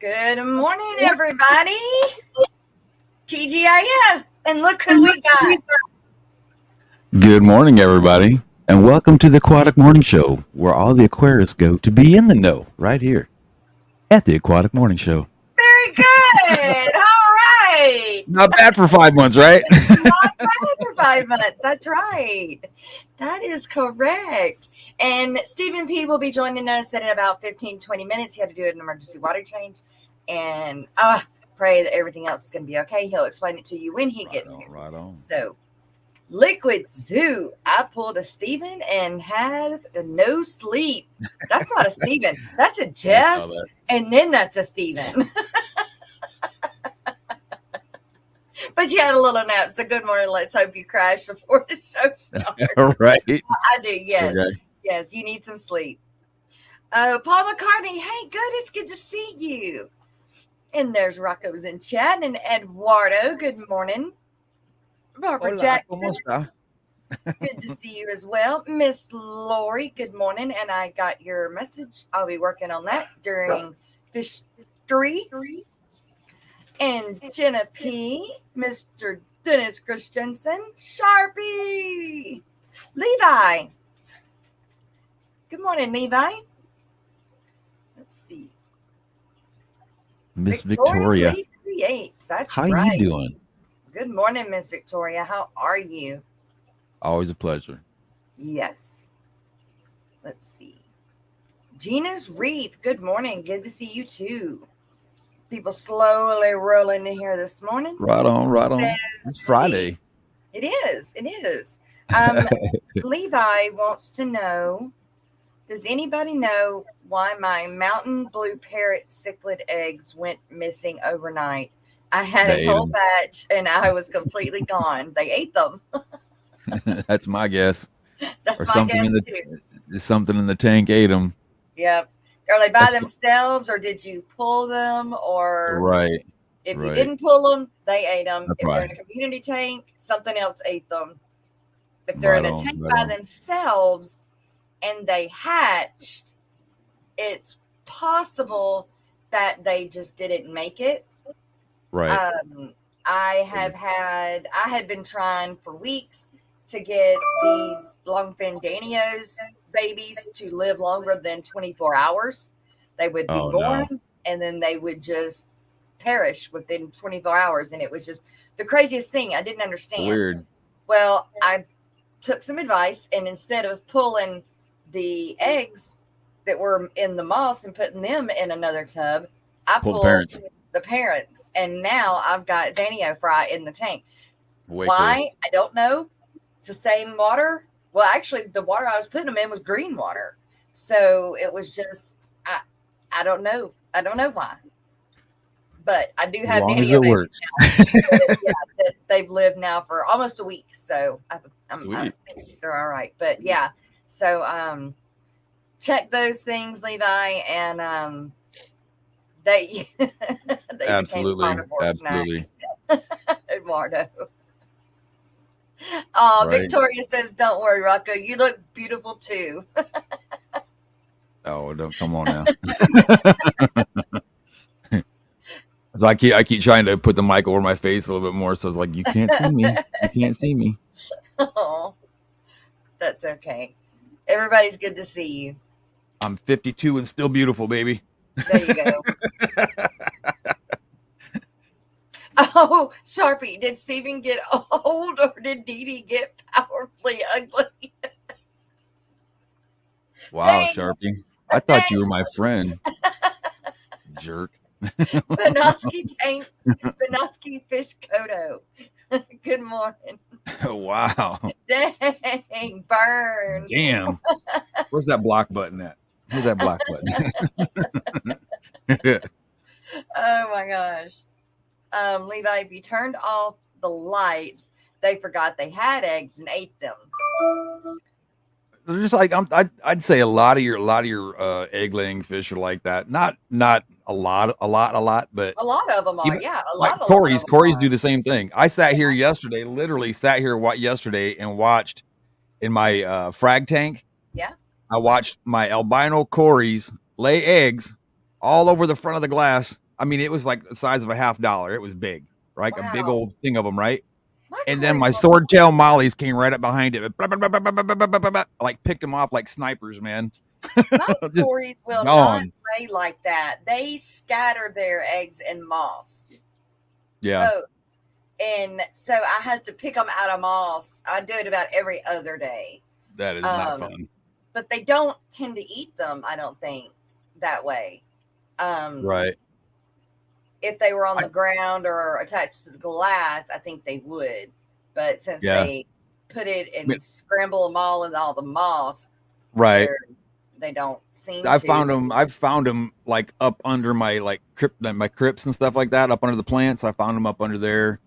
Good morning, everybody. TGIF. And look who we got. Good morning, everybody, and welcome to the Aquatic Morning Show, where all the aquarists go to be in the know, right here at the Aquatic Morning Show. Very good. All right. Not bad for 5 months, right? Not bad for 5 months. That's right. That is correct. And Stephen P. will be joining us in about 15-20 minutes. He had to do an emergency water change. And pray that everything else is going to be okay. He'll explain it to you when he gets here. Right on. So, Liquid Zoo. I pulled a Stephen and had no sleep. That's not a Stephen. That's a Jess. And then that's a Stephen. But you had a little nap. So good morning. Let's hope you crash before the show starts. All right. I do. Yes. Okay. Yes. You need some sleep. Paul McCartney. Hey, good. It's good to see you. And there's Rocco's in chat. And Eduardo. Good morning. Barbara Jackson. Good to see you as well. Miss Lori, good morning. And I got your message. I'll be working on that during Fish 3. And Jenna P, Mr. Dennis Christensen, Sharpie, Levi. Good morning, Levi. Let's see. Miss Victoria. Creates. That's How right. you doing? Good morning, Miss Victoria. How are you? Always a pleasure. Yes. Let's see. Gina's Reef. Good morning. Good to see you too. People slowly rolling in here this morning. Right on, right on. It's Friday. It is. It is. Levi wants to know, does anybody know why my mountain blue parrot cichlid eggs went missing overnight? I had a whole batch and I was completely gone. They ate them. That's my guess. That's my guess too. Something in the tank ate them. Yep. Are they by themselves, or did you pull them? Or right? If you didn't pull them, they ate them. That's if they're in a community tank, something else ate them. If they're in a tank by themselves and they hatched, it's possible that they just didn't make it. Right. I had been trying for weeks to get these longfin Danios babies to live longer than 24 hours. They would be born and then they would just perish within 24 hours. And it was just the craziest thing. I didn't understand. Weird. Well, I took some advice, and instead of pulling the eggs that were in the moss and putting them in another tub, I pulled the parents. And now I've got Danio fry in the tank. Why? Cool. I don't know. It's the same water. Well, actually, the water I was putting them in was green water. So it was just, I don't know. I don't know why. But I do have Danio babies works. that they've lived now for almost a week. So I think they're all right. But yeah, so check those things, Levi, and they absolutely. Eduardo. Oh, right. Victoria says, "Don't worry, Rocco. You look beautiful too." Oh, don't come on now. So I keep trying to put the mic over my face a little bit more, so it's like, you can't see me. You can't see me. Oh, that's okay. Everybody's good to see you. I'm 52 and still beautiful, baby. There you go. Oh, Sharpie, did Steven get old or did Dee Dee get powerfully ugly? Wow, Sharpie. I thought you were my friend. Jerk. Benoski Fish Kodo. Good morning. Wow. Dang, burn. Damn. Where's that block button at? Where's that block button? Oh my gosh. Levi, if you turned off the lights, they forgot they had eggs and ate them. They're just like I'd say a lot of your egg laying fish are like that. Not a lot, but a lot of them are. Yeah, a lot. Like Corey's do the same thing. I sat here yesterday, literally sat here yesterday and watched in my frag tank. Yeah. I watched my albino Corys lay eggs all over the front of the glass. I mean, it was like the size of a $50. It was big, right? A big Wow. old thing of them, right? My And then my aquarium's swordtail mollies came right up behind it, like picked them off like snipers, man. My Just Corys will not gone. lay like that. They scatter their eggs in moss. Yeah, Both. And so I have to pick them out of moss. I do it about every other day. that is not fun. But they don't tend to eat them, I don't think, that way. Right. If they were on the ground or attached to the glass, I think they would. But since they put it and scramble them all in all the moss, right, they don't seem I've to. found them like up under my like my crypts and stuff like that, up under the plants. I found them up under there,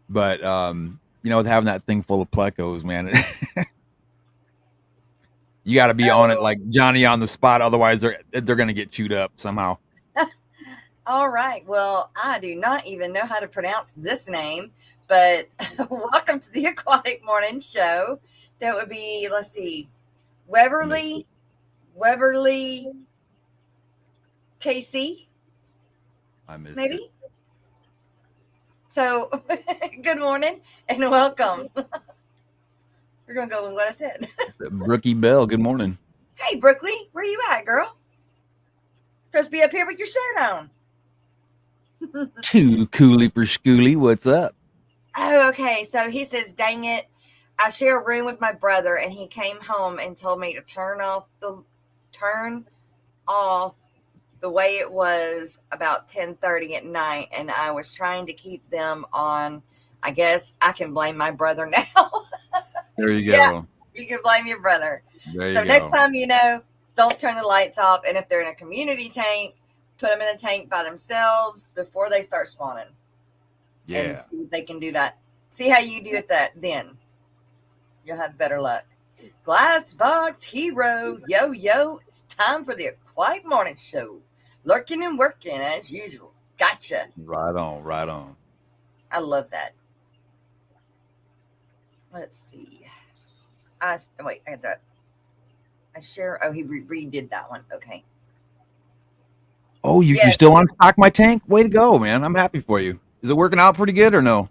but with having that thing full of plecos, man, you got to be on it like Johnny on the spot, otherwise they're gonna get chewed up somehow. All right. Well, I do not even know how to pronounce this name, but welcome to the Aquatic Morning Show. That would be, let's see, Weberly KC. I missed maybe. it. So, good morning and welcome. We're gonna go with what I said. Brookie Bell. Good morning. Hey, Brookley, where you at, girl? Supposed to be up here with your shirt on. Too cooly for schooly. What's up? Oh, okay. So he says, dang it. I share a room with my brother and he came home and told me to turn off the way it was about 10:30 at night, and I was trying to keep them on. I guess I can blame my brother now. There you go. Yeah, you can blame your brother. So next time, don't turn the lights off, and if they're in a community tank, put them in a tank by themselves before they start spawning. Yeah. And see if they can do that. See how you do it then. You'll have better luck. Glassbox Hero, yo, it's time for the Aquatic Morning Show. Lurking and working as usual. Gotcha. Right on. I love that. Let's see. I had that. I share. Oh, he redid that one. Okay. Oh, you still on stock my tank? Way to go, man. I'm happy for you. Is it working out pretty good or no?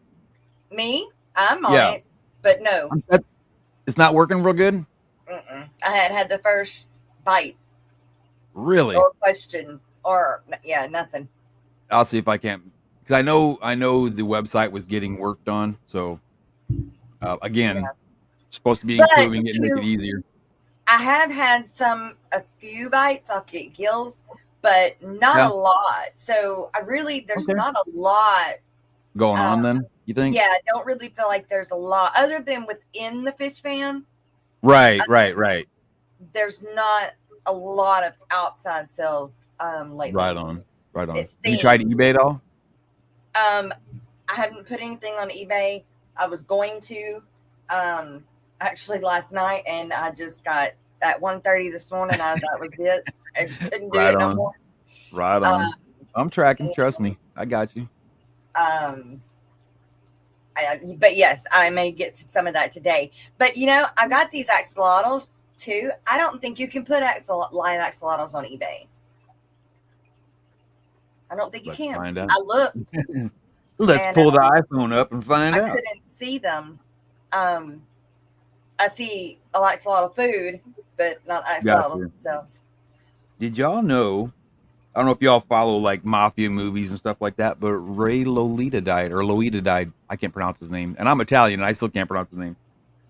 Me? I'm on it, but no. It's not working real good? I had the first bite. Really? Or question. Or, nothing. I'll see if I can. Because I know the website was getting worked on. So, again, supposed to be improving it and make it easier. I have had a few bites off gills, but not a lot. So there's not a lot going on then, you think? Yeah, I don't really feel like there's a lot other than within the fish fan. Right. There's not a lot of outside sales lately. Right on. You tried eBay at all? I haven't put anything on eBay. I was going to actually last night, and I just got at 1:30 this morning. That was it. I just couldn't do it no more. Right on. I'm tracking. Trust me. I got you. But yes, I may get some of that today. But I got these axolotls too. I don't think you can put live axolotls on eBay. I don't think you can. Find out. I looked. Let's pull the iPhone up and find out. I couldn't see them. I see a lot of food, but not axolotls themselves. Did y'all know? I don't know if y'all follow like mafia movies and stuff like that, but Lolita died. I can't pronounce his name, and I'm Italian, and I still can't pronounce his name.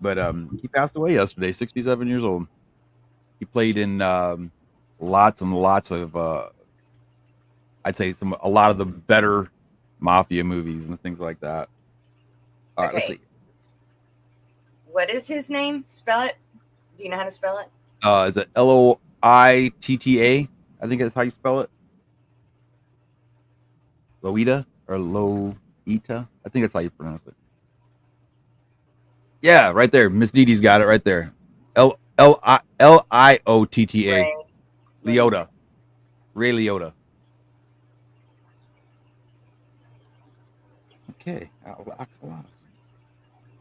But he passed away yesterday, 67 years old. He played in lots and lots of, I'd say a lot of the better mafia movies and things like that. All right, let's see. What is his name? Spell it. Do you know how to spell it? Is it Loitta? I think that's how you spell it. Lolita or Lolita? I think that's how you pronounce it. Yeah, right there. Miss Dee Dee's got it right there. Liotta. Liotta. Ray Liotta. Okay. Axolotls.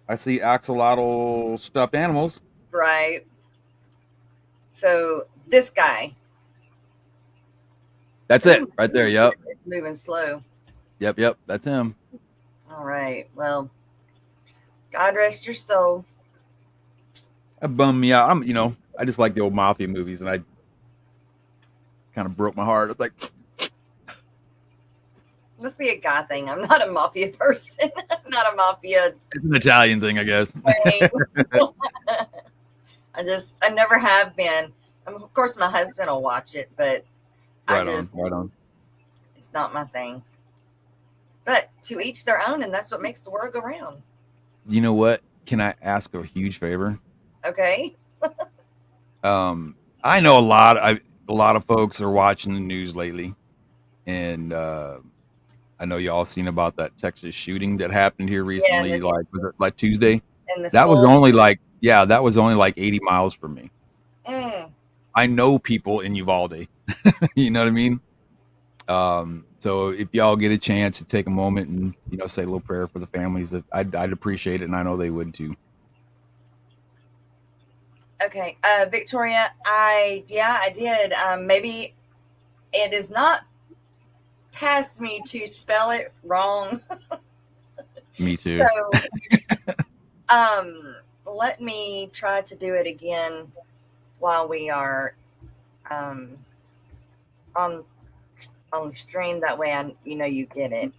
I see axolotl stuffed animals. Right. So this guy. That's it, right there. Yep. It's moving slow. Yep. That's him. All right. Well, God rest your soul. That bummed me out. I just like the old mafia movies, and I kind of broke my heart. It's like, Must be a guy thing. I'm not a mafia person. I'm not a mafia. it's an Italian thing, I guess. I never have been. Of course, my husband will watch it, but Right on. It's not my thing. But to each their own, and that's what makes the world go round. You know what? Can I ask a huge favor? Okay. I know a lot of folks are watching the news lately, and I know y'all seen about that Texas shooting that happened here recently. Yeah, was it like Tuesday? And the That was schools. only like 80 miles from me. Mm. I know people in Uvalde. You know what I mean? So if y'all get a chance to take a moment and say a little prayer for the families, that I'd appreciate it, and I know they would too. Okay, Victoria, I did. Maybe it is not past me to spell it wrong. Me too. So, let me try to do it again while we are on stream. That way, you get it.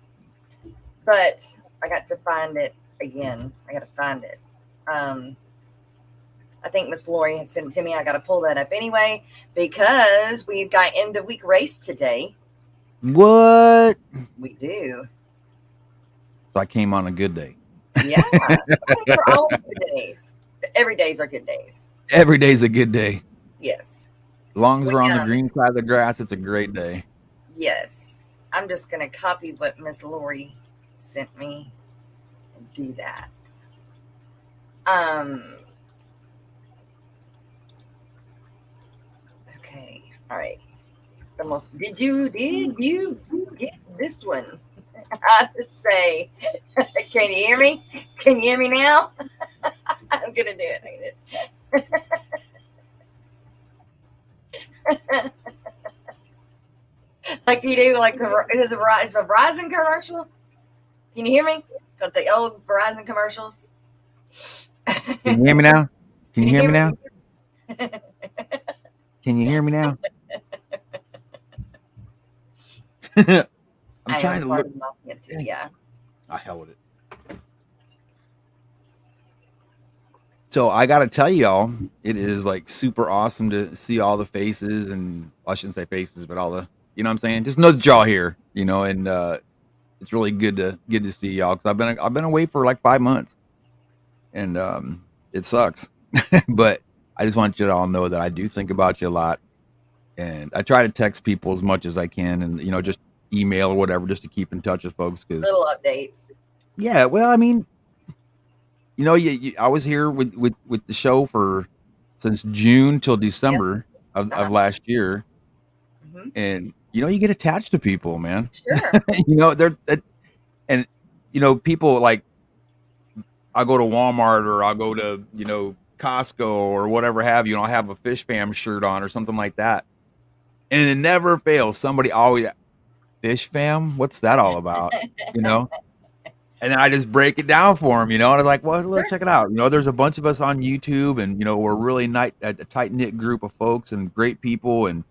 But I got to find it again. I got to find it. I think Miss Lori had sent it to me. I got to pull that up anyway because we've got end of week race today. What? We do. So I came on a good day. Yeah. They're always good days. Every days are good days. Every day's a good day. Yes. As long as we're on the green side of the grass, it's a great day. Yes. I'm just going to copy what Miss Lori sent me and do that. Okay. All right. Did you get this one? I have to say, can you hear me? Can you hear me now? I'm gonna do it. Like you do, like is a Verizon commercial? Can you hear me? Got the old Verizon commercials. Can you hear me now? Can you hear me now? Can you hear me now? I'm trying to look. Yeah. I held it. So I got to tell y'all, it is like super awesome to see all the faces, and I shouldn't say faces, but all the, you know what I'm saying? Just know that y'all here, and it's really good to see y'all, because I've been away for like 5 months, and it sucks, but I just want you to all know that I do think about you a lot, and I try to text people as much as I can, and just email or whatever, just to keep in touch with folks. Because little updates. Yeah, well, I mean, I was here with the show since June till December of last year, and you get attached to people, man. Sure. They're and people, like, I'll go to Walmart or I'll go to Costco or whatever have you, and I'll have a Fish Fam shirt on or something like that, and it never fails. Somebody always, Fish Fam, what's that all about? And then I just break it down for them, and I was like, well, let's check it out. There's a bunch of us on YouTube, and, we're really a tight-knit group of folks and great people. And,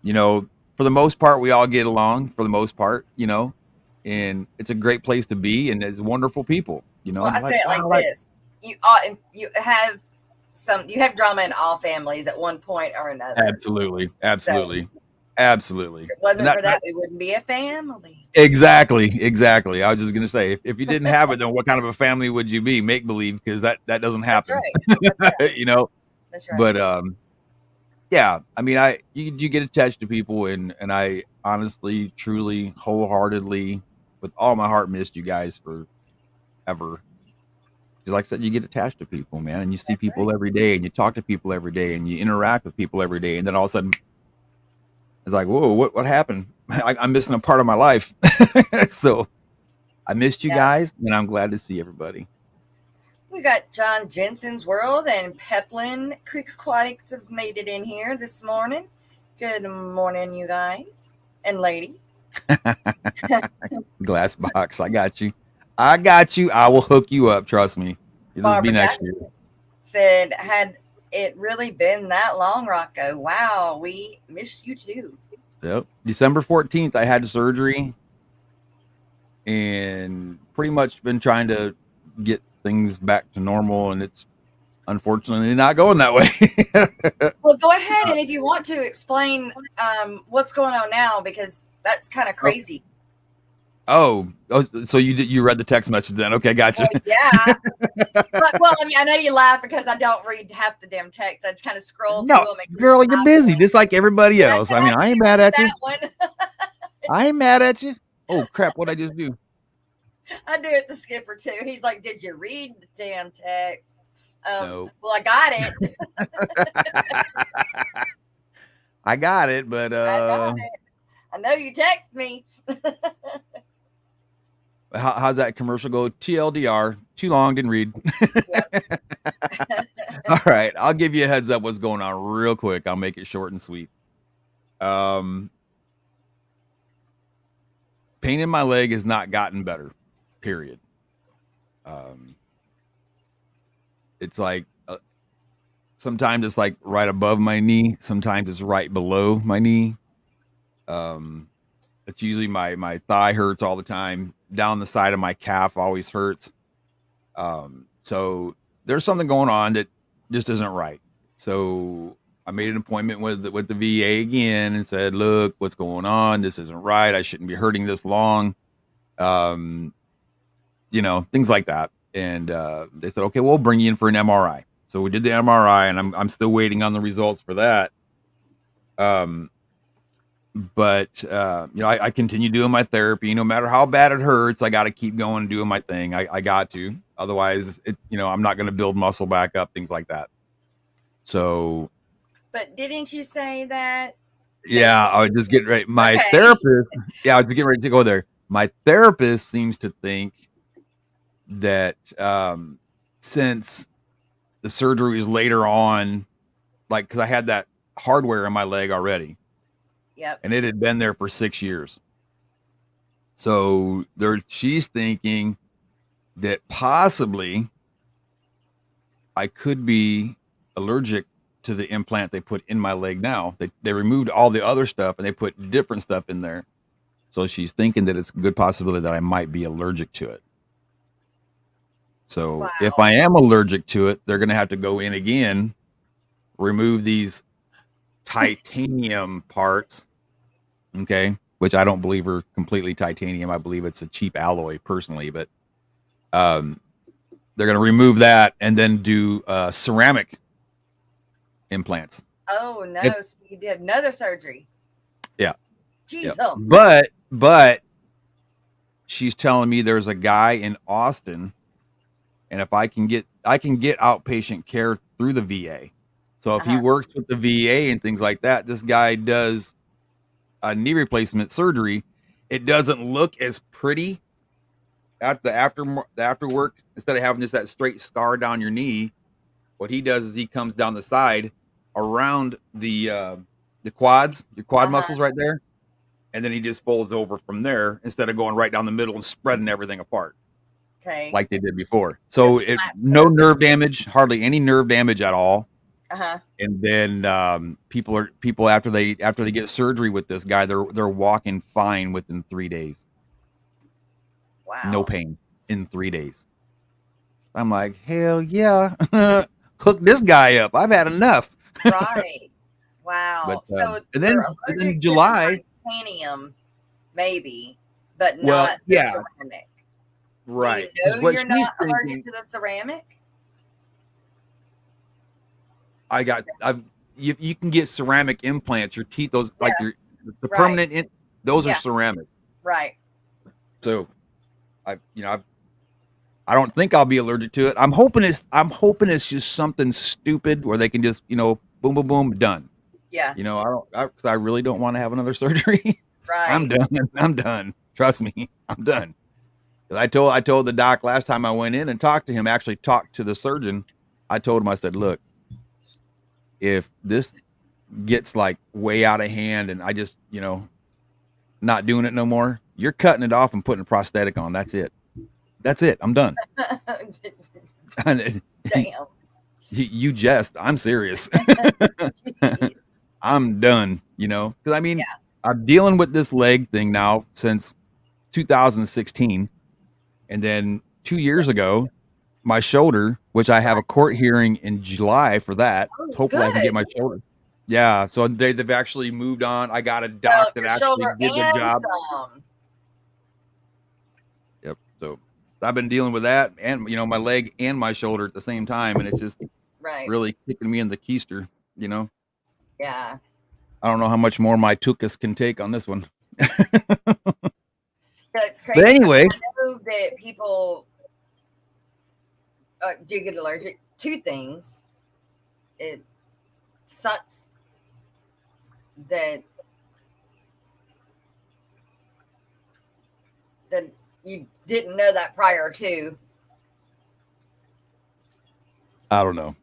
for the most part, we all get along for the most part, and it's a great place to be. And it's wonderful people, Well, I say it like this. You have drama in all families at one point or another. Absolutely. Absolutely. If it wasn't for that, we wouldn't be a family. Exactly. I was just gonna say, if you didn't have it, then what kind of a family would you be? Make believe, because that doesn't happen. That's right. That's right. But yeah, I mean, you get attached to people, and I honestly, truly, wholeheartedly, with all my heart, missed you guys forever. Because like I said, you get attached to people, man, and you see people every day, and you talk to people every day, and you interact with people every day, and then all of a sudden, it's like, whoa, what happened? I'm missing a part of my life. So I missed you guys, and I'm glad to see everybody. We got John Jensen's World and Peplin Creek Aquatics have made it in here this morning. Good morning, you guys. and lady. Glass box. I got you. I got you. I will hook you up. Trust me. It'll be Barbara next Jackson year. said, "Had it really been that long, Rocco? Wow, we missed you too." Yep. December 14th, I had surgery and pretty much been trying to get things back to normal, and it's unfortunately not going that way. Well, go ahead, and if you want to explain what's going on now, because that's kind of crazy. Oh, so you read the text message then? Okay, gotcha. Well, yeah. Well, I mean, I know you laugh because I don't read half the damn text. I just kind of scroll through them. Girl, you're busy, just like everybody else. I mean, I ain't mad at you. I ain't mad at you. Oh crap! What'd I just do? I do it to Skipper too. He's like, "Did you read the damn text?" No. Well, I got it. I got it, but I got it. I know you text me. How's that commercial go? TLDR, too long, didn't read. All right, I'll give you a heads up what's going on real quick. I'll make it short and sweet. Pain in my leg has not gotten better, period. It's like sometimes it's like right above my knee, sometimes it's right below my knee. It's usually my thigh hurts all the time. Down the side of my calf always hurts. So there's something going on that just isn't right. So I made an appointment with the VA again and said, "Look, what's going on? This isn't right. I shouldn't be hurting this long." Things like that. And they said, "Okay, we'll bring you in for an MRI." So we did the MRI, and I'm still waiting on the results for that. But I continue doing my therapy. No matter how bad it hurts, I got to keep going and doing my thing. I got to, otherwise, I'm not going to build muscle back up, things like that. So, but didn't you say that? Yeah, I was just getting ready. My therapist, I was getting ready to go there. My therapist seems to think that since the surgery is later on, like, because I had that hardware in my leg already. Yep. And it had been there for 6 years. So she's thinking that possibly I could be allergic to the implant they put in my leg now. They removed all the other stuff and they put different stuff in there. So she's thinking that it's a good possibility that I might be allergic to it. So if I am allergic to it, they're going to have to go in again, remove these titanium parts, okay, which I don't believe are completely titanium. I believe it's a cheap alloy personally, but they're going to remove that and then do ceramic implants. Oh no! So you did another surgery. Yeah. Jesus. Yeah. But she's telling me there's a guy in Austin, and if I can get outpatient care through the VA. So if he works with the VA and things like that, this guy does a knee replacement surgery. It doesn't look as pretty at the after work. Instead of having just that straight scar down your knee, what he does is he comes down the side around the quads, your quad muscles right there, and then he just folds over from there instead of going right down the middle and spreading everything apart. Okay. Like they did before. So no nerve damage, hardly any nerve damage at all. And then people after they get surgery with this guy, they're walking fine within 3 days. Wow. No pain in 3 days. I'm like, hell yeah. Hook this guy up. I've had enough. Right. Wow. But, so and then in July, titanium, maybe, but not the ceramic. Right. You know, you're not allergic to the ceramic? You can get ceramic implants. Your teeth, those like the permanent, those are ceramic. Right. So, I don't think I'll be allergic to it. I'm hoping it's just something stupid where they can just boom, boom, boom, done. Yeah. I really don't want to have another surgery. Right. I'm done. Trust me, I'm done. I told the doc last time I went in and talked to him. Actually, talked to the surgeon. I told him, I said, look, if this gets like way out of hand and I just not doing it no more, you're cutting it off and putting a prosthetic on. That's it. That's it. I'm done. Damn. You jest. I'm serious. I'm done, you know, because I mean, I'm dealing with this leg thing now since 2016. And then 2 years ago, my shoulder, which I have a court hearing in July for that. Oh, hopefully I can get good. my shoulder. Yeah. So they've actually moved on. I got a doc that Your actually shoulder did the and job. some. Yep. So I've been dealing with that and, you know, my leg and my shoulder at the same time. And it's just really kicking me in the keister, you know? Yeah. I don't know how much more my tuchus can take on this one. That's crazy. But anyway, I know that people do get allergic to things. It sucks that you didn't know that prior to. I don't know.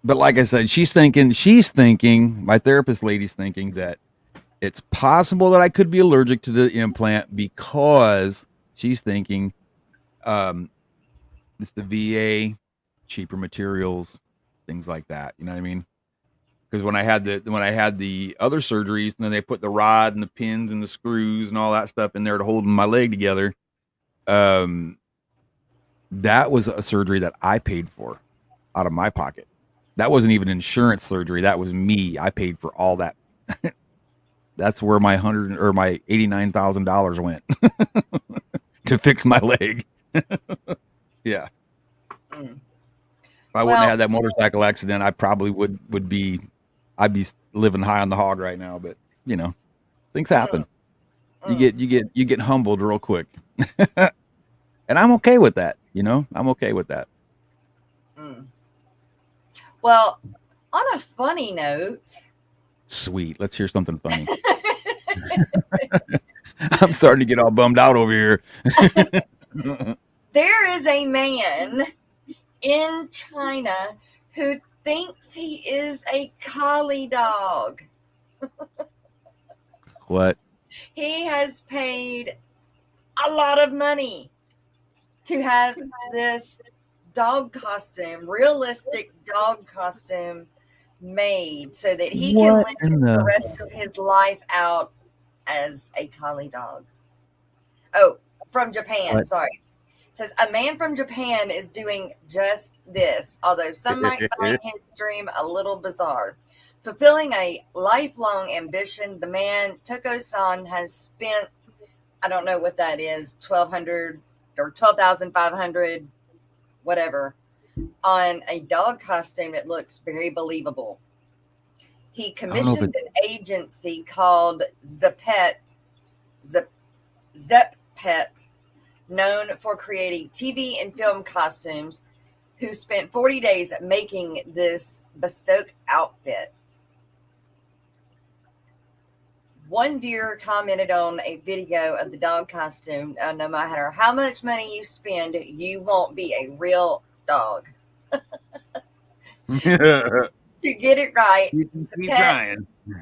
But like I said, she's thinking, my therapist lady's thinking that it's possible that I could be allergic to the implant because she's thinking it's the VA, cheaper materials, things like that. You know what I mean? Because when I had the other surgeries, and then they put the rod and the pins and the screws and all that stuff in there to hold my leg together, that was a surgery that I paid for out of my pocket. That wasn't even insurance surgery. That was me. I paid for all that. That's where my my $89,000 went to fix my leg. Yeah. If I wouldn't have had that motorcycle accident, I probably would be, I'd be living high on the hog right now. But you know, things happen. You get humbled real quick, and I'm okay with that. You know, I'm okay with that. Well, on a funny note. Sweet. Let's hear something funny. I'm starting to get all bummed out over here. There is a man in China who thinks he is a collie dog. What? He has paid a lot of money to have this dog costume, realistic dog costume made so that he can live the rest of his life out as a collie dog. Oh, from Japan. What? Sorry. It says a man from Japan is doing just this, although some might find his dream a little bizarre. Fulfilling a lifelong ambition, the man, Toko-san, has spent, I don't know what that is, $1,200 or $12,500, whatever, on a dog costume that looks very believable. He commissioned an agency called Zeppet, known for creating TV and film costumes, who spent 40 days making this bespoke outfit. One viewer commented on a video of the dog costume, no matter how much money you spend, you won't be a real dog. To get it right, Pet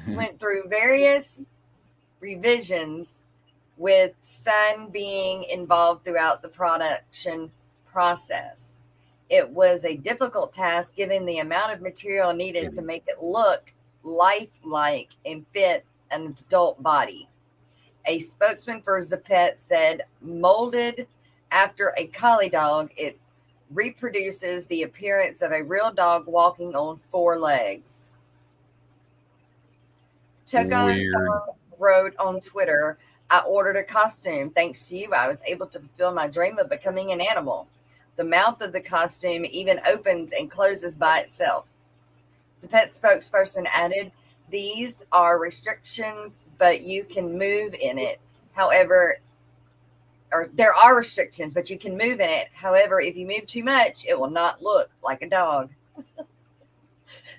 went through various revisions, with Sun being involved throughout the production process. It was a difficult task given the amount of material needed to make it look lifelike and fit an adult body. A spokesman for Zeppet said, molded after a collie dog, it reproduces the appearance of a real dog walking on four legs. Tokon wrote on Twitter, I ordered a costume. Thanks to you, I was able to fulfill my dream of becoming an animal. The mouth of the costume even opens and closes by itself. Zeppet spokesperson added, these are restrictions, but you can move in it. However, or there are restrictions, but you can move in it. However, if you move too much, it will not look like a dog.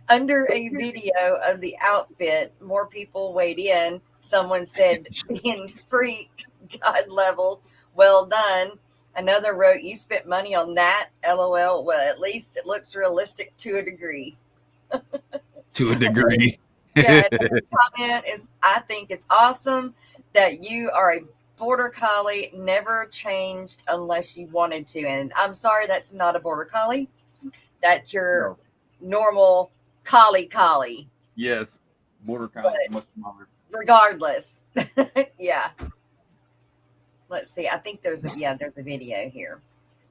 Under a video of the outfit, more people weighed in. Someone said, being freak, God level, well done. Another wrote, you spent money on that, LOL. Well, at least it looks realistic to a degree. To a degree. Yeah, another comment is I think it's awesome that you are a border collie, never changed unless you wanted to. And I'm sorry that's not a border collie. That's your normal collie. Yes. Border collie is much smaller. Regardless. Yeah. Let's see. I think there's a video here.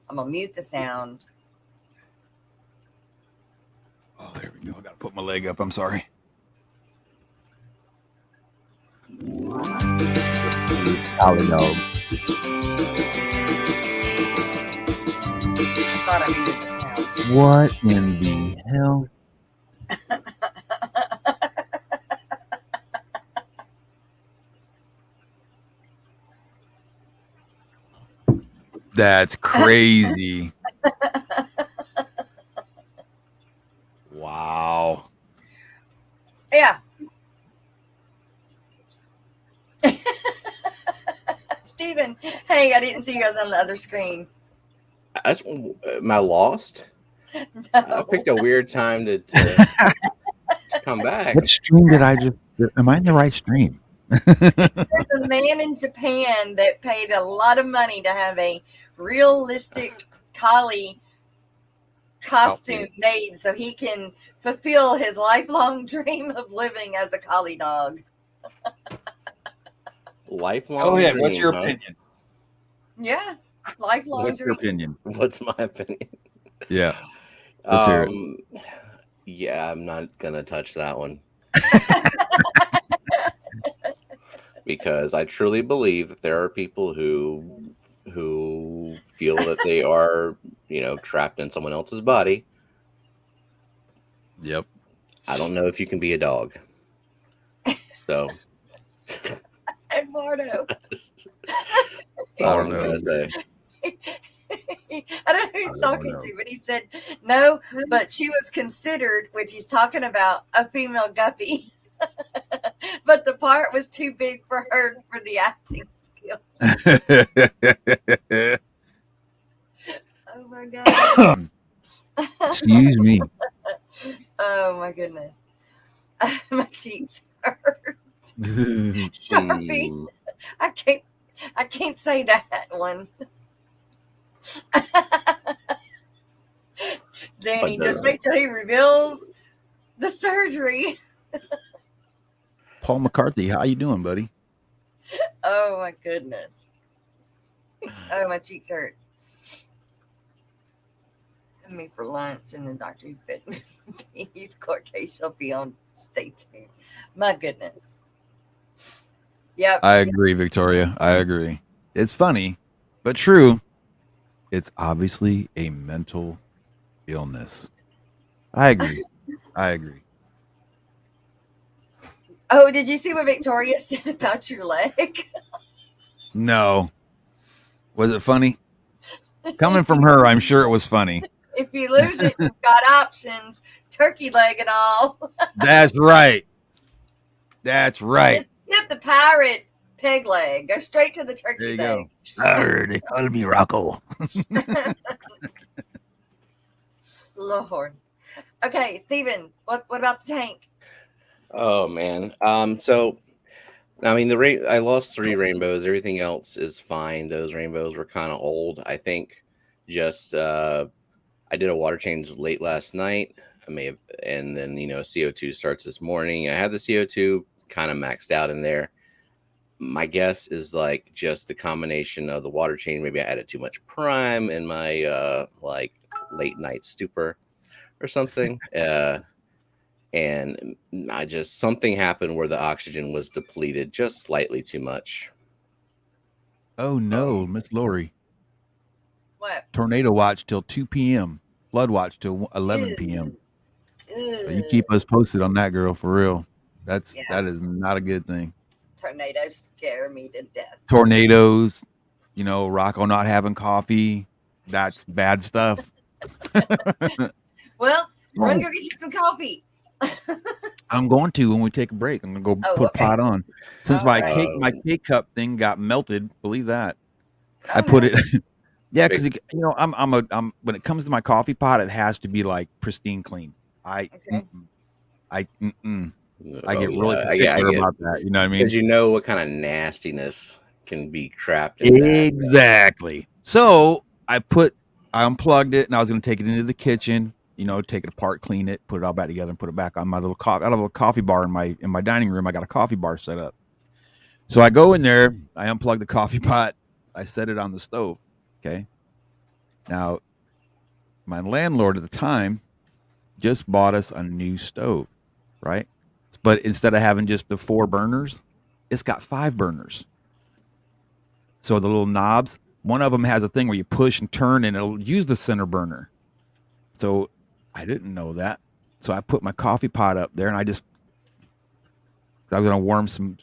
I'm gonna mute the sound. Oh, there we go. I gotta put my leg up. I'm sorry. Collie dog. I thought I muted the sound. What in the hell? That's crazy. Wow. Yeah. Steven, hey, I didn't see you guys on the other screen. Am I lost? No. I picked a weird time to come back. What stream did I just? Am I in the right stream? There's a man in Japan that paid a lot of money to have a realistic collie costume made so he can fulfill his lifelong dream of living as a collie dog. Lifelong. Oh yeah, dream, what's your huh? opinion? Yeah, lifelong What's dream. your opinion? What's my opinion? Yeah. Let's hear it. Yeah, I'm not gonna touch that one. Because I truly believe that there are people who feel that they are, trapped in someone else's body. Yep. I don't know if you can be a dog. So Eduardo. that's all I'm gonna say. I don't know who he's talking to, but he said no, but she was considered, which he's talking about, a female guppy. But the part was too big for her for the acting skill. Oh my god. Excuse me. Oh my goodness. My cheeks hurt. Sharpie. Mm, I can't say that one. Danny, But just wait till he reveals the surgery. Paul McCarthy, how you doing, buddy? Oh my goodness. Oh, my cheeks hurt. Me for lunch, and the doctor fed me. He's court case shall be on. Stay tuned. My goodness. Yep. I agree, Victoria. I agree. It's funny, but true. It's obviously a mental illness. I agree. I agree. Oh, did you see what Victoria said about your leg? No. Was it funny? Coming from her, I'm sure it was funny. If you lose it, you've got options. Turkey leg and all. That's right. That's right. Just skip the Parrot peg leg. Go straight to the turkey There you leg. go. They call me Rocco. Lord. Okay, Steven, what about the tank? Oh man. So I mean, I lost 3 rainbows. Everything else is fine. Those rainbows were kind of old. I think just I did a water change late last night. I may have, and then CO2 starts this morning. I have the CO2 kind of maxed out in there. My guess is like just the combination of the water change. Maybe I added too much prime in my like late night stupor or something. And something happened where the oxygen was depleted just slightly too much. Oh no, Miss Lori. What? Tornado watch till 2 p.m. Flood watch till 11 p.m. So you keep us posted on that, girl, for real. That is not a good thing. Tornadoes scare me to death. Tornadoes, Rocco not having coffee. That's bad stuff. Well, run go get you some coffee. I'm going to when we take a break. I'm gonna go put pot on. Since my cake cup thing got melted, believe that. I put it. Yeah, because I'm when it comes to my coffee pot, it has to be like pristine clean. No, I get really particular about that. You know what I mean? Because you know what kind of nastiness can be trapped in that. Exactly. So I unplugged it, and I was going to take it into the kitchen. You know, take it apart, clean it, put it all back together, and put it back on my little coffee. I have a little coffee bar in my dining room. I got a coffee bar set up. So I go in there. I unplug the coffee pot. I set it on the stove. Okay. Now, my landlord at the time just bought us a new stove, right? But instead of having just the 4 burners, it's got 5 burners. So the little knobs, one of them has a thing where you push and turn, and it'll use the center burner. So I didn't know that. So I put my coffee pot up there, and I was going to warm some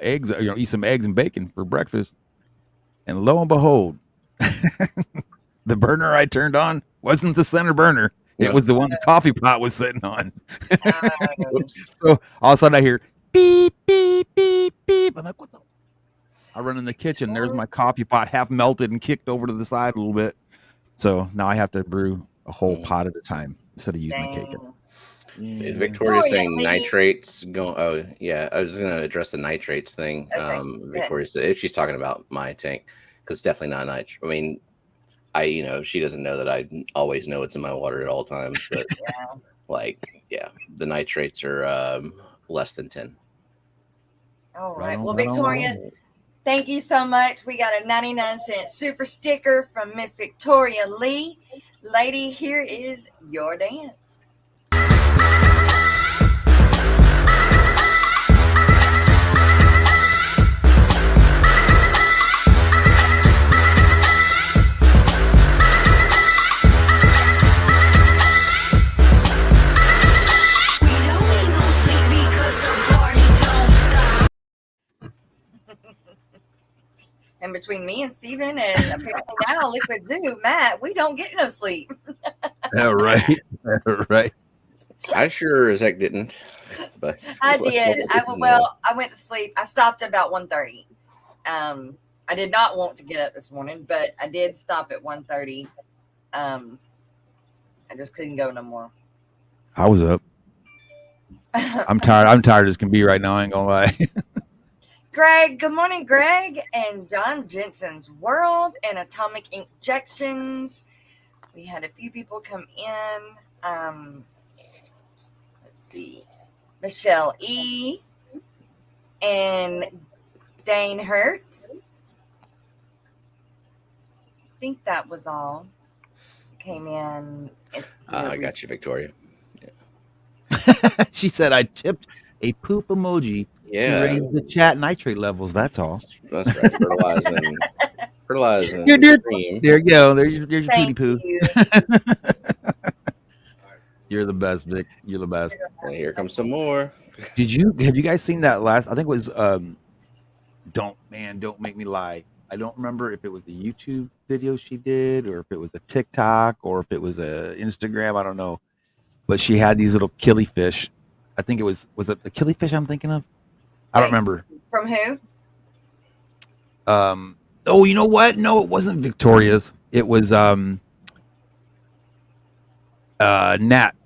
eggs, eat some eggs and bacon for breakfast. And lo and behold, the burner I turned on wasn't the center burner. It was the one the coffee pot was sitting on. So all of a sudden I hear beep, beep, beep, beep. I'm like, what the? I run in the kitchen. There's my coffee pot half melted and kicked over to the side a little bit. So now I have to brew a whole pot at a time instead of using the cake. Victoria's saying nitrates going. Oh yeah, I was going to address the nitrates thing. Okay, Victoria said if she's talking about my tank, because it's definitely not nitrate. I mean, she doesn't know that I always know what's in my water at all times. But the nitrates are less than 10. All right. Well, Victoria, thank you so much. We got a 99-cent super sticker from Miss Victoria Lee. Lady, here is your dance. And between me and Steven and apparently now Liquid Zoo, Matt, we don't get no sleep. Yeah, right. Right. I sure as heck didn't. But I did. I went to sleep. I stopped at about 1:30. I did not want to get up this morning, but I did stop at 1:30. I just couldn't go no more. I was up. I'm tired. I'm tired as can be right now. I ain't gonna lie. Greg, good morning, Greg, and John Jensen's World and Atomic Injections. We had a few people come in. Let's see, Michelle E. and Dane Hertz. I think that was all. Came in. I got you, Victoria. Yeah. She said I tipped a poop emoji to raise the chat nitrate levels. That's all. That's right. Fertilizing. There you go. There's your pooty poo. You're the best, Vic. You're the best. And here comes some more. Have you guys seen that last? I think it was don't make me lie. I don't remember if it was a YouTube video she did, or if it was a TikTok, or if it was a Instagram. I don't know. But she had these little killifish. I think it was it the killifish I'm thinking of? I don't remember. From who? Oh, you know what? No, it wasn't Victoria's. It was Nat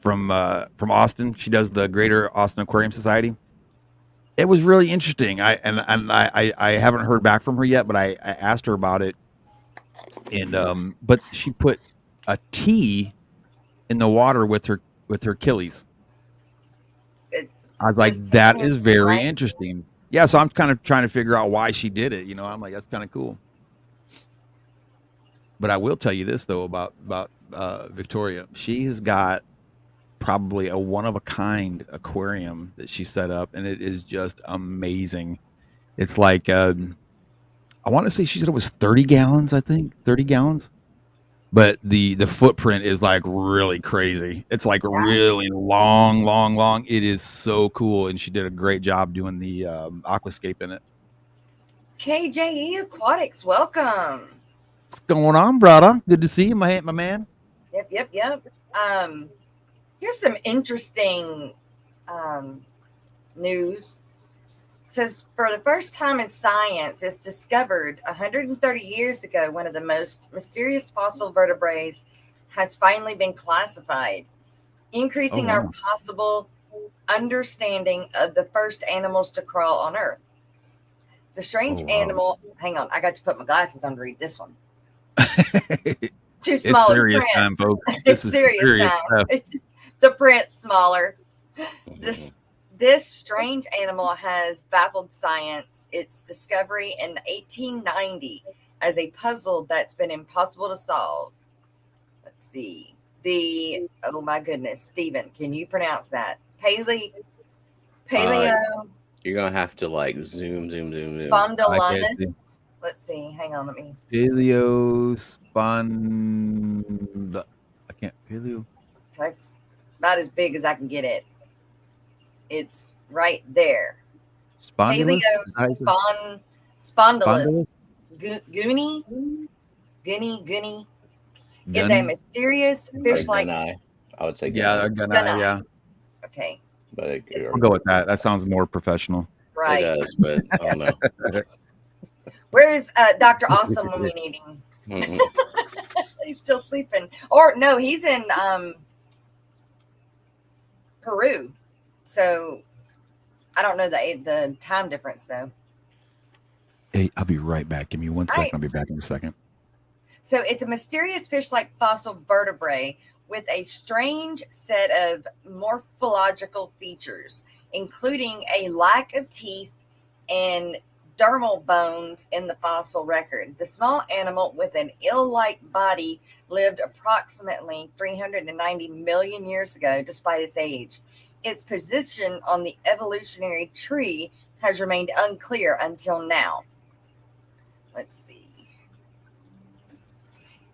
from Austin. She does the Greater Austin Aquarium Society. It was really interesting. I haven't heard back from her yet, but I asked her about it. And but she put a tea in the water with her killies. I was like, that is very interesting. Yeah, so I'm kind of trying to figure out why she did it. I'm like, that's kind of cool. But I will tell you this though about Victoria. She has got probably a one-of-a-kind aquarium that she set up, and it is just amazing. It's like I want to say she said it was 30 gallons. I think 30 gallons. But the footprint is like really crazy. It's like really long. It is so cool, and she did a great job doing the aquascape in it. KJE Aquatics, welcome. What's going on, brother? Good to see you, my man. Yep. Here's some interesting news. It says, for the first time in science, it's discovered 130 years ago, one of the most mysterious fossil vertebrates has finally been classified, increasing our possible understanding of the first animals to crawl on Earth. The strange animal. Hang on, I got to put my glasses on to read this one. Too small. It's serious time, folks. It's serious time. Stuff. It's just the print's smaller. This strange animal has baffled science. Its discovery in 1890 as a puzzle that's been impossible to solve. Let's see. Oh my goodness, Stephen, can you pronounce that? Paleo. You're gonna have to like zoom. Spondylinus. Let's see. Hang on, let me. Paleo. That's about as big as I can get it. It's right there. Spondylus? Spondylus. Goonie is a mysterious fish-like. I would say yeah. Okay. But I'll go with that. That sounds more professional. Right. It does, but I don't know. Where is Dr. Awesome when we need him? He's still sleeping. Or no, he's in Peru. So I don't know the time difference though. Hey, I'll be right back. Give me 1 second. I'll be back in a second. So it's a mysterious fish-like fossil vertebrae with a strange set of morphological features, including a lack of teeth and dermal bones in the fossil record. The small animal with an eel-like body lived approximately 390 million years ago, despite its age. Its position on the evolutionary tree has remained unclear until now. Let's see.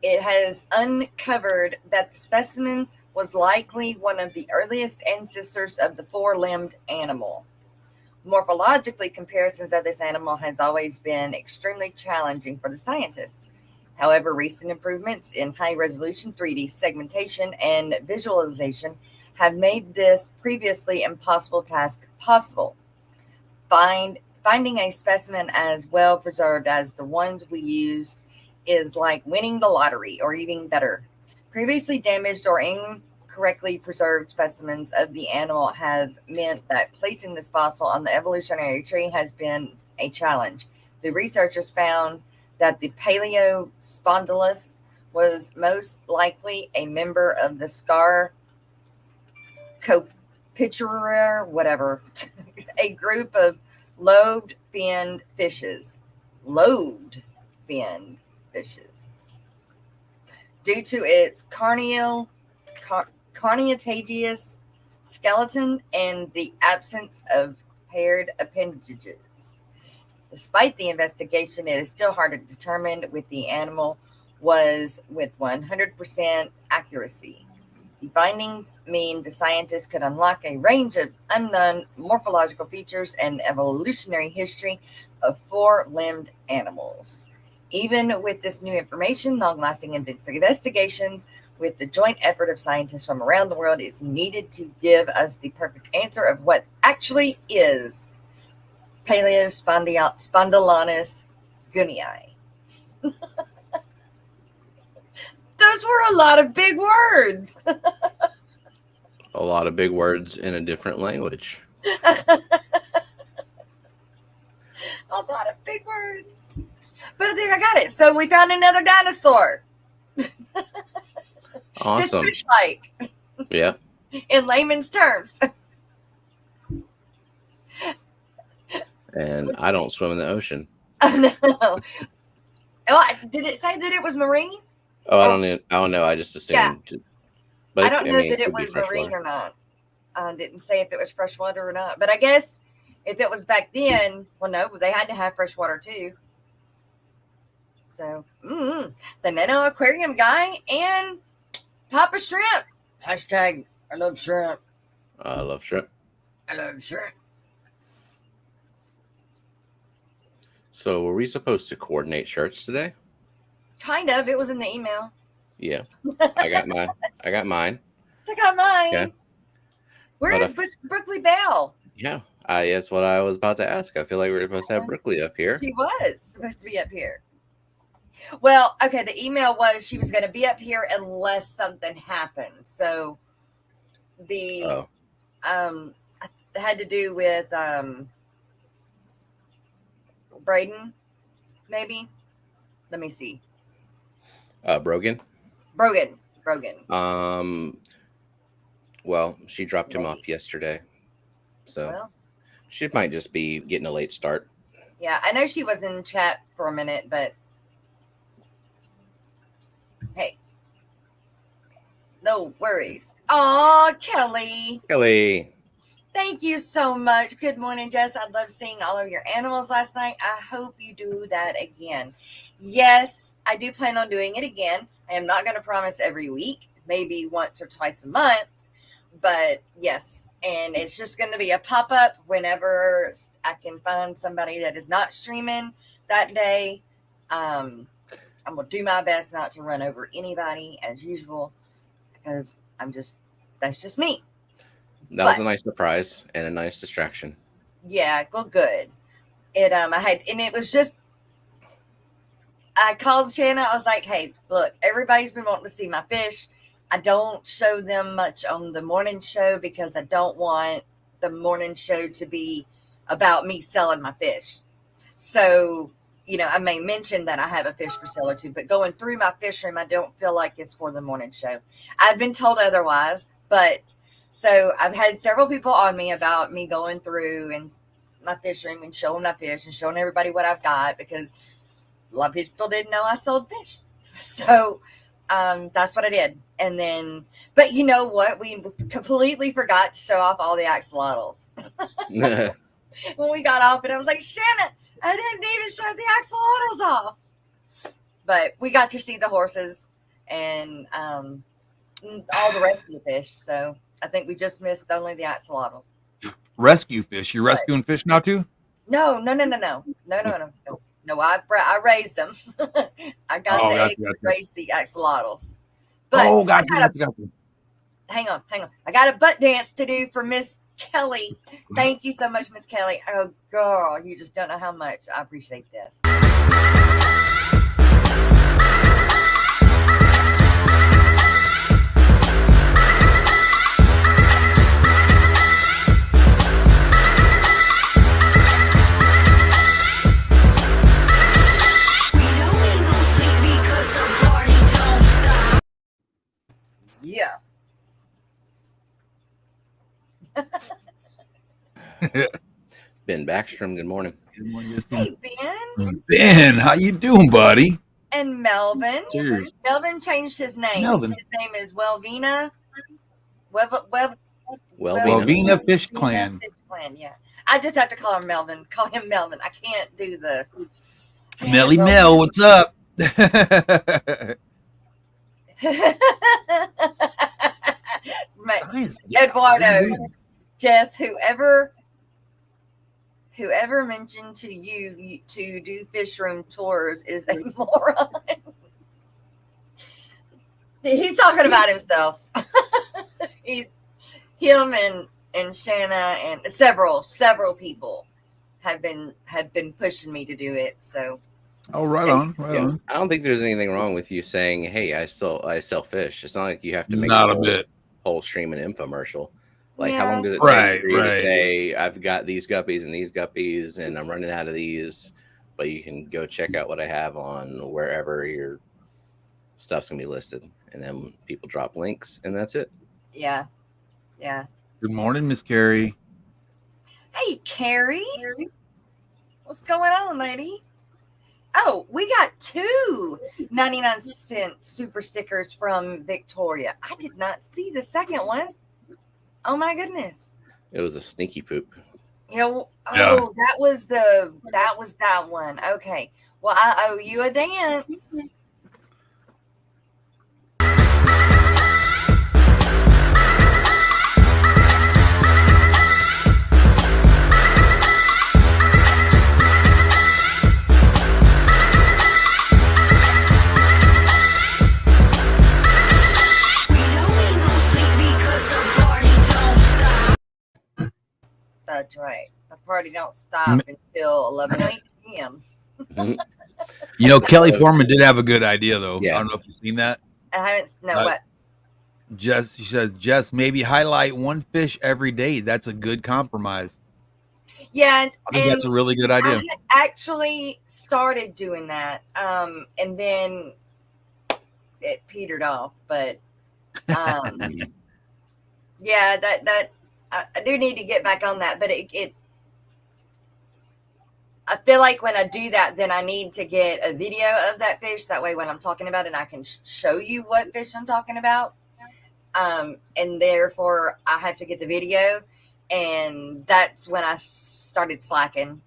It has uncovered that the specimen was likely one of the earliest ancestors of the four-limbed animal. Morphologically, comparisons of this animal has always been extremely challenging for the scientists. However, recent improvements in high-resolution 3D segmentation and visualization have made this previously impossible task possible. Finding a specimen as well preserved as the ones we used is like winning the lottery, or even better. Previously damaged or incorrectly preserved specimens of the animal have meant that placing this fossil on the evolutionary tree has been a challenge. The researchers found that the Paleospondylus was most likely a member of the Scarcopithecura, whatever, a group of lobed-finned fishes. Lobed-finned fishes. Due to its carniaceous skeleton and the absence of paired appendages. Despite the investigation, it is still hard to determine if the animal was with 100% accuracy. The findings mean the scientists could unlock a range of unknown morphological features and evolutionary history of four-limbed animals. Even with this new information, long-lasting investigations with the joint effort of scientists from around the world is needed to give us the perfect answer of what actually is Paleospondylus gunnii. Those were a lot of big words. A lot of big words in a different language. A lot of big words. But I think I got it. So we found another dinosaur. Awesome. It's fish-like. Yeah. In layman's terms. And I don't swim in the ocean. Oh, no. Oh, did it say that it was marine? Oh, I don't know. I just assumed. Yeah. But I don't know that it could be was marine freshwater. or not. Didn't say if it was freshwater or not. But I guess if it was back then, well, no, they had to have freshwater too. So, the Nano Aquarium guy and Papa Shrimp. Hashtag, I love shrimp. I love shrimp. I love shrimp. So, were we supposed to coordinate shirts today? Kind of. It was in the email. Yeah. I got mine. I got mine. Okay. Where is Brooklyn Bell? Yeah. That's what I was about to ask. I feel like we were supposed to have Brooklyn up here. She was supposed to be up here. Well, okay, the email was she was going to be up here unless something happened. So I had to do with Braden, maybe. Let me see. Brogan. Brogan. Well, she dropped him Maybe. off yesterday, so Well, she might just be getting a late start. yeah, I know she was in chat for a minute, but hey, no worries. Oh, Kelly. Kelly. Thank you so much. Good morning, Jess. I love seeing all of your animals last night. I hope you do that again. Yes, I do plan on doing it again. I am not going to promise every week, maybe once or twice a month, but yes. And it's just going to be a pop-up whenever I can find somebody that is not streaming that day. I'm going to do my best not to run over anybody as usual because that's just me. That was a nice surprise and a nice distraction. Yeah, well, good. It was just, I called Shanna. I was like, hey, look, everybody's been wanting to see my fish. I don't show them much on the morning show because I don't want the morning show to be about me selling my fish. So, I may mention that I have a fish for sale or two, but going through my fish room, I don't feel like it's for the morning show. I've been told otherwise, but so I've had several people on me about me going through and my fish room and showing my fish and showing everybody what I've got because a lot of people didn't know I sold fish. So that's what I did. And then, but you know what? We completely forgot to show off all the axolotls. When we got off, and I was like, Shannon, I didn't even show the axolotls off. But we got to see the horses and all the rest of the fish. So I think we just missed only the axolotls. Rescue fish. You're rescuing fish now too? No. I raised them. I got the eggs and raised the axolotls. But gotcha. Hang on. I got a butt dance to do for Miss Kelly. Thank you so much, Miss Kelly. Oh, girl, you just don't know how much I appreciate this. Yeah. Ben Backstrom, good morning. Hey, Ben. Ben, how you doing, buddy? And Melvin. Cheers. Melvin changed his name. Melvin. His name is Welvina. Welvina Fish Clan. Fish Clan, yeah. I just have to call him Melvin. Call him Melvin. I can't do the Melly Mel, what's up? Eduardo, Jess, whoever mentioned to you to do fish room tours is a moron. He's talking about himself. Him and Shanna and several people have been pushing me to do it. So right on. I don't think there's anything wrong with you saying, "Hey, I sell fish." It's not like you have to make not a bit whole stream an infomercial. Like, yeah. How long does it take for you to say, "I've got these guppies and these guppies, and I'm running out of these," but you can go check out what I have on wherever your stuff's gonna be listed, and then people drop links, and that's it. Yeah. Good morning, Miss Carrie. Hey, Carrie. What's going on, lady? Oh, we got 2 99-cent super stickers from Victoria. I did not see the second one. Oh my goodness. It was a sneaky poop. Yeah. That was that one. Okay. Well, I owe you a dance. That's right. The party don't stop until 11 p.m. Kelly Foreman did have a good idea, though. Yeah. I don't know if you've seen that. I haven't. No, what? She said, Jess, maybe highlight one fish every day. That's a good compromise. Yeah, I think that's a really good idea. I actually started doing that, and then it petered off. But yeah, that I do need to get back on that. But it I feel like when I do that, then I need to get a video of that fish. That way, when I'm talking about it, I can show you what fish I'm talking about. And therefore, I have to get the video. And that's when I started slacking.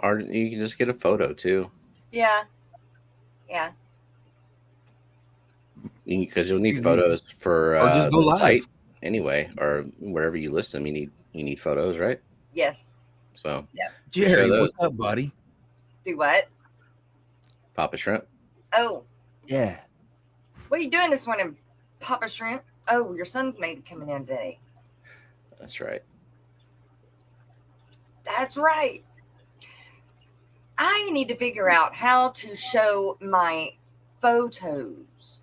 Or you can just get a photo too. Yeah. Because you'll need photos for Or just go the live. site anyway, or wherever you list them. You need photos, right? Yes. So Jerry, what's up, buddy? Do what? Papa Shrimp. Oh, Yeah. what are you doing this morning, Papa Shrimp? Oh, your son may be coming in today. That's right. That's right. I need to figure out how to show my photos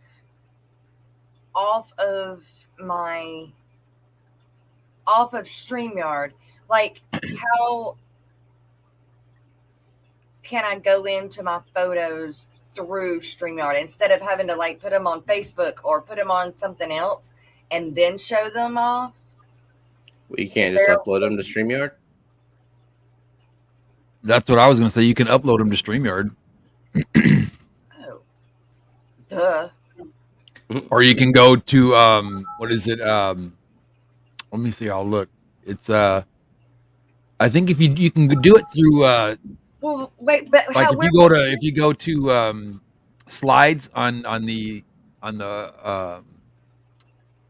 off of StreamYard. Like, how can I go into my photos through StreamYard instead of having to like put them on Facebook or put them on something else and then show them off? Well, you can't just upload them to StreamYard? That's what I was going to say. You can upload them to StreamYard. Oh, duh. Or you can go to, what is it? Let me see. I'll look. It's, I think if you can do it through, Well, wait, but like how, if you go to slides on the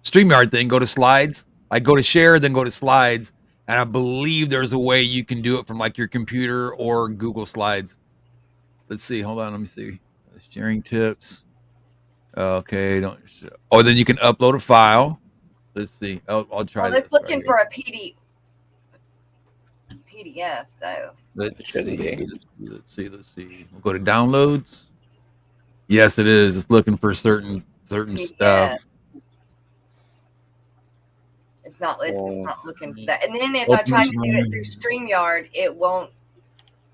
StreamYard thing, go to slides. Like go to share, then go to slides, and I believe there's a way you can do it from like your computer or Google Slides. Let's see. Hold on. Let me see. Sharing tips. Okay. Don't. Oh, then you can upload a file. Let's see. I'll try. Well, it's looking for a PDF though. Let's see. Let's see. We'll go to downloads. Yes, it is. It's looking for certain stuff. It's not looking for that. And then if I try to do it through StreamYard, it won't.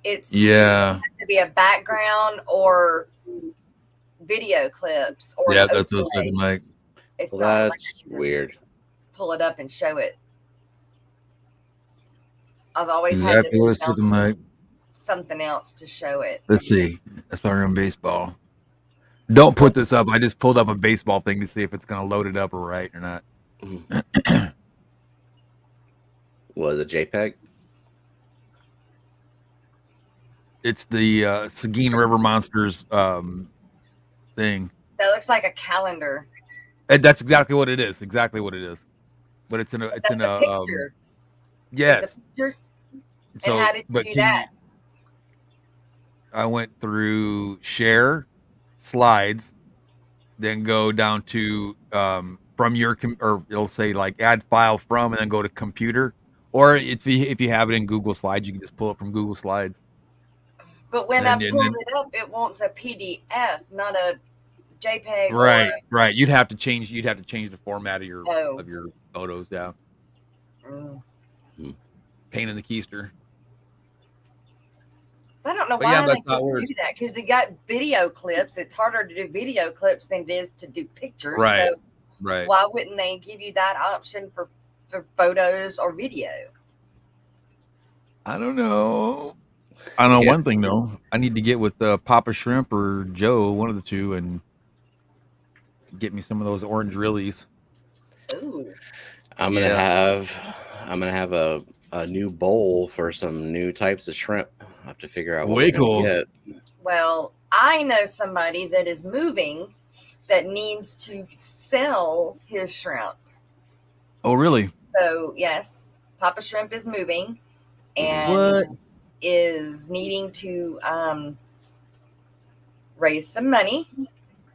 It has to be a background or video clips or that's what it's looking like. It's well, not that's weird. Pull it up and show it. I've always Exactly what it's had looking like. Something else to show it. Let's see. Aquarium baseball. Don't put this up. I just pulled up a baseball thing to see if it's going to load it up right or not. Was it JPEG? It's the Seguin River Monsters thing. That looks like a calendar. And that's exactly what it is. Exactly what it is. But it's in a picture. Yes. It's a picture. So, and how did you do that? I went through share, slides, then go down to from your or it'll say like add file from, and then go to computer. Or if you have it in Google Slides, you can just pull it from Google Slides. But when I pull it up, it wants a PDF, not a JPEG. Right. You'd have to change the format of your photos. Yeah. Pain in the keister. I don't know why they do that, because they got video clips. It's harder to do video clips than it is to do pictures. Right. So why wouldn't they give you that option for photos or video? I don't know. I know one thing though. I need to get with Papa Shrimp or Joe, one of the two, and get me some of those orange realies. Ooh. I'm gonna have a new bowl for some new types of shrimp. I have to figure out what way cool. Well, I know somebody that is moving that needs to sell his shrimp. Oh, really? So yes, Papa Shrimp is moving and is needing to raise some money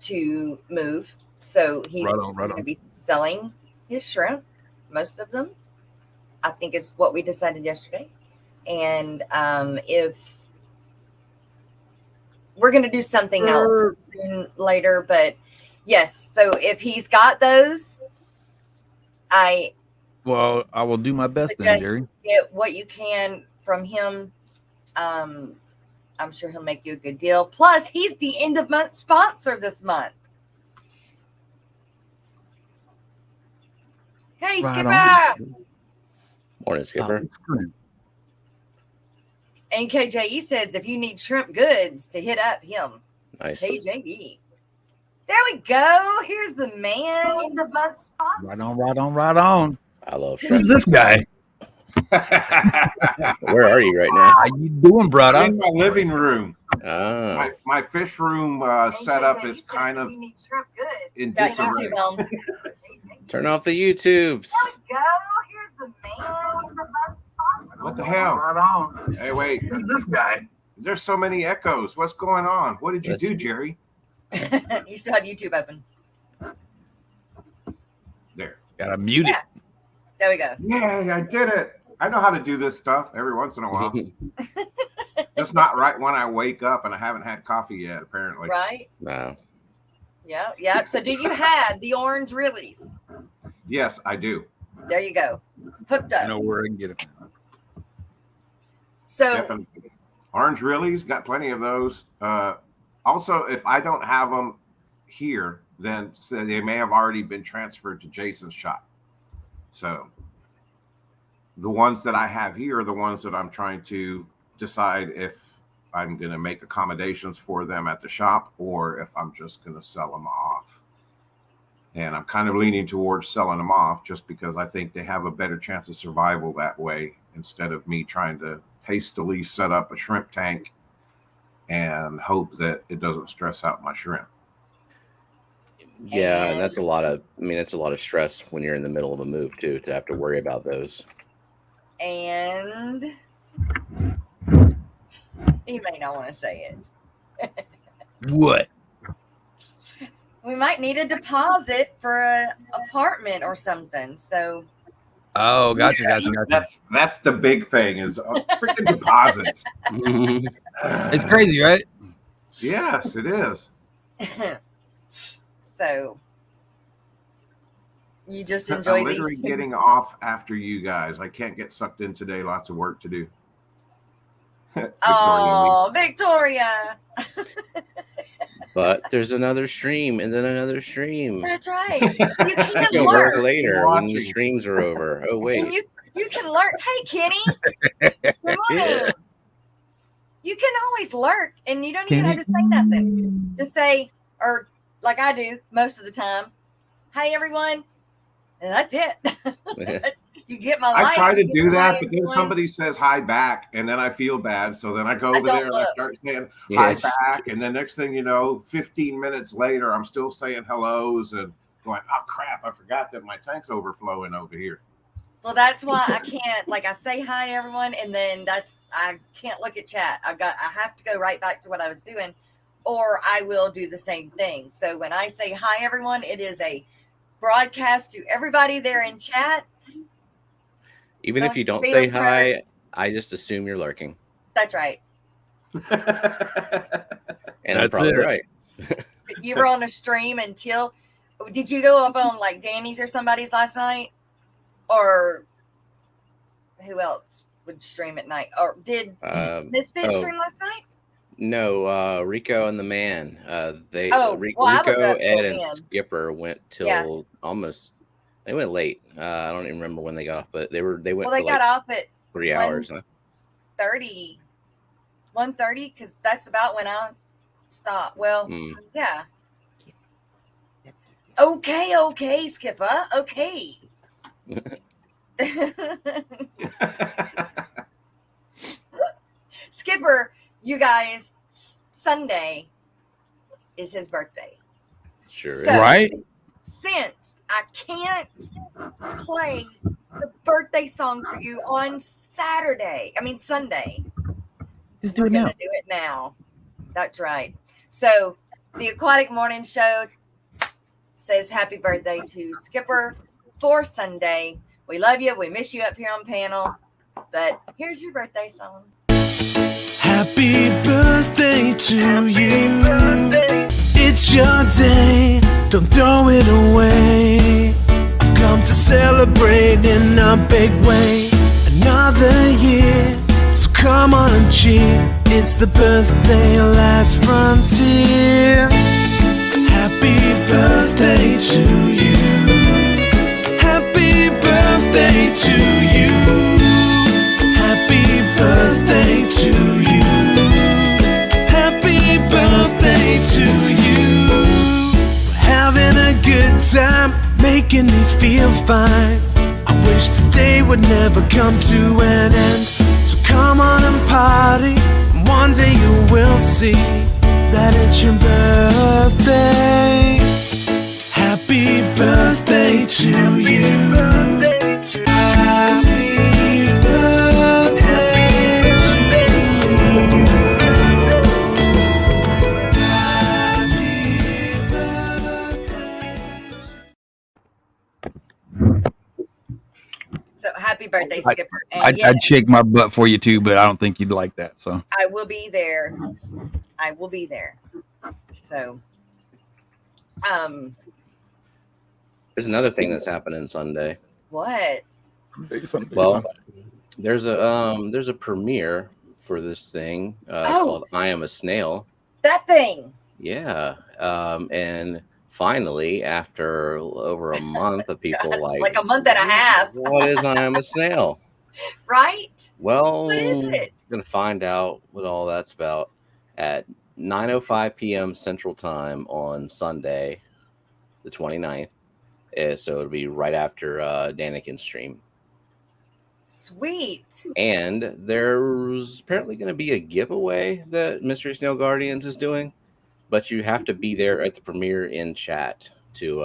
to move. So he's going to be selling his shrimp, most of them. I think is what we decided yesterday. And if we're going to do something else later, but Yes. So if he's got those, I Well, I will do my best then, suggest Jerry. get what you can from him. I'm sure he'll make you a good deal. Plus, he's the end of month sponsor this month. Hey, Right Skipper! Morning, Skipper. NKJE says if you need shrimp goods to hit up him. Nice. KJE. There we go. Here's the man in the month sponsor. Right on, right on, right on. I love Who's shrimp. this guy? Where are you right now? How you doing, brother? In my living room. Ah, My fish room setup is kind of You need shrimp goods. in Got disarray. YouTube on. turn off the YouTubes. There we go. Here's the man in the month sponsor. What the hell? Right on. Hey, wait. Who's this guy? There's so many echoes. What's going on? What did you do, Jerry? You still have YouTube open. There. Gotta mute it. There we go. Yay, I did it. I know how to do this stuff every once in a while. Just not right when I wake up and I haven't had coffee yet, apparently. Right? Wow. Yeah, yeah. So do you have the orange realies? Yes, I do. There you go. Hooked I up. know where I can get it. So Definitely. Orange Reallys, got plenty of those. Also, if I don't have them here, then they may have already been transferred to Jason's shop. So the ones that I have here are the ones that I'm trying to decide if I'm going to make accommodations for them at the shop or if I'm just going to sell them off. And I'm kind of leaning towards selling them off just because I think they have a better chance of survival that way instead of me trying to hastily set up a shrimp tank and hope that it doesn't stress out my shrimp. Yeah, and that's a lot of. I mean, it's a lot of stress when you're in the middle of a move too, to have to worry about those. and he may not want to say it. What? We might need a deposit for an apartment or something. So Oh, gotcha. That's the big thing is freaking deposits. It's crazy, right? Yes, it is. so you just enjoy I'm literally these two. getting off after you guys. I can't get sucked in today. Lots of work to do. Oh, Victoria. But there's another stream and then another stream. That's right. You can You'll work learn. later when the Watching. streams are over. Oh wait. And you can learn. Hey, Kenny. Good morning. You can always lurk, and you don't even have to say nothing. Just say, or like I do most of the time, "Hey, everyone," and that's it. You get my I life. try to you get do my that, but then everyone. somebody says hi back, and then I feel bad. So then I go I over don't there and I look. start saying Yeah, hi it's just- back, and then next thing you know, 15 minutes later, I'm still saying hellos and going, "Oh crap! I forgot that my tank's overflowing over here." Well, that's why I can't. Like I say hi to everyone, and then I can't look at chat. I have to go right back to what I was doing, or I will do the same thing. So when I say hi, everyone, it is a broadcast to everybody there in chat. Even if you don't Feel say turn. hi, I just assume you're lurking. That's right. And I'm That's probably it. right. You were on a stream until. Did you go up on like Danny's or somebody's last night, or who else would stream at night? Or did Misfit oh. stream last night? No, Rico and the man. They Oh, well, I was Rico, up till Ed, and then. Skipper went till Yeah. almost. They went late. I don't even remember when they got off, but they went. Well, they for got like off at 3 hours. Huh? 1:30, because that's about when I stopped. Well, Mm. yeah. Okay, Skipper. Okay. Skipper, you guys, Sunday is his birthday. Sure. So- Right? Since I can't play the birthday song for you on Sunday, Just do we're it now. gonna do it now. That's right. So the Aquatic Morning Show says happy birthday to Skipper for Sunday. We love you. We miss you up here on panel. But here's your birthday song. Happy birthday to you. It's It's your day, don't throw it away. I've come to celebrate in a big way. Another year, so come on and cheer. It's the birthday last frontier. Happy birthday to you. Happy birthday to you. Happy birthday to you. Happy birthday to you. We're having a good time, making me feel fine. I wish the day would never come to an end. So come on and party, and one day you will see that it's your birthday. Happy birthday to you. Happy birthday to you. So happy birthday, Skipper. And I'd shake my butt for you too, but I don't think you'd like that. So I will be there. I will be there. So, There's another thing that's happening Sunday. what? Well, there's a premiere for this thing called I Am a Snail. That thing. Yeah. And finally, after over a month of people Like a month and a half. what is I Am a Snail? Right? Well, What is it? we're going to find out what all that's about at 9:05 p.m. Central Time on Sunday, the 29th. So it'll be right after Danikin's stream. Sweet. And there's apparently going to be a giveaway that Mystery Snail Guardians is doing, but you have to be there at the premiere in chat to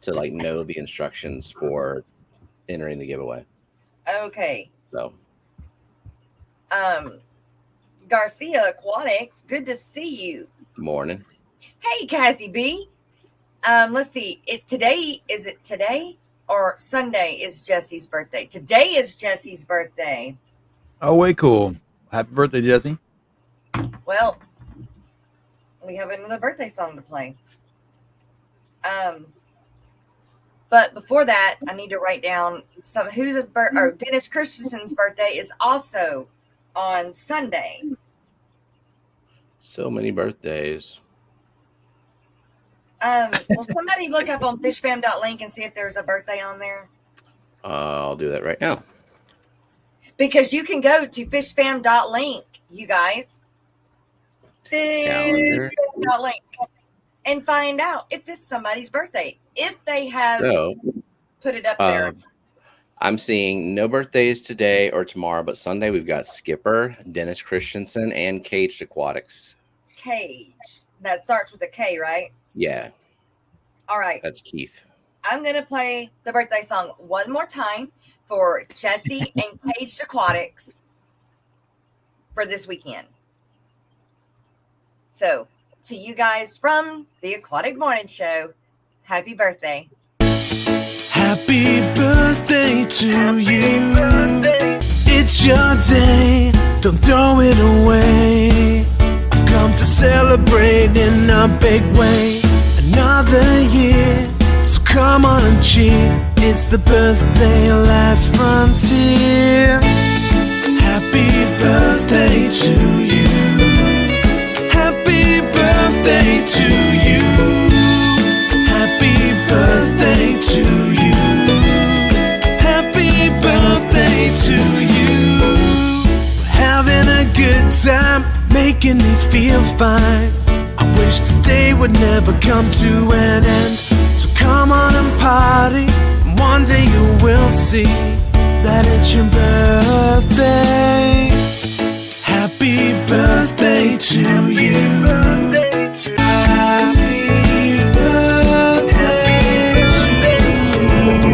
like know the instructions for entering the giveaway. Okay. So Garcia Aquatics, good to see you. morning. Hey, Cassie B. Let's see. Is it today or Sunday is Jesse's birthday? Today is Jesse's birthday. oh, way cool. Happy birthday, Jesse. Well, we have another birthday song to play. But before that, I need to write down Dennis Christensen's birthday is also on Sunday. So many birthdays. Will somebody look up on fishfam.link and see if there's a birthday on there? I'll do that right now. Because you can go to fishfam.link, you guys. Calendar. Fishfam.link and find out if it's somebody's birthday. If they have So put it up there. I'm seeing no birthdays today or tomorrow, but Sunday we've got Skipper, Dennis Christensen, and Caged Aquatics. Cage. That starts with a K, right? Yeah, All right. that's Keith. I'm going to play the birthday song one more time for Jesse and Caged Aquatics for this weekend. So, to you guys from the Aquatic Morning Show, happy birthday. Happy birthday to you. It's your day, don't throw it away. I've come to celebrate in a big way. Another year, so come on and cheer. It's the birthday last frontier. Happy birthday to you. Happy birthday to you. Happy birthday to you. Happy birthday to you. We're having a good time, making me feel fine. I wish the day would never come to an end. So come on and party, and one day you will see that it's your birthday. Happy birthday to you. Happy birthday to you.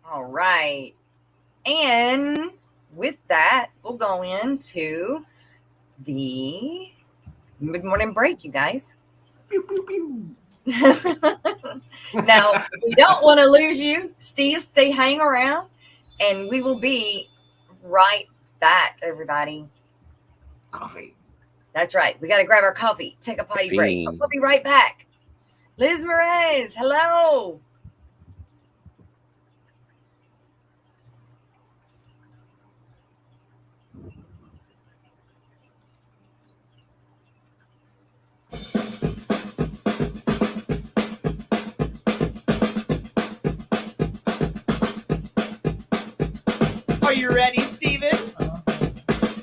All right. And with that, we'll go into the mid-morning break, you guys. Now, we don't want to lose you. Stay hang around. And we will be right back, everybody. Coffee. That's right. We got to grab our coffee, take a potty break. We'll be right back. Liz Merez, hello. Are you ready, Steven?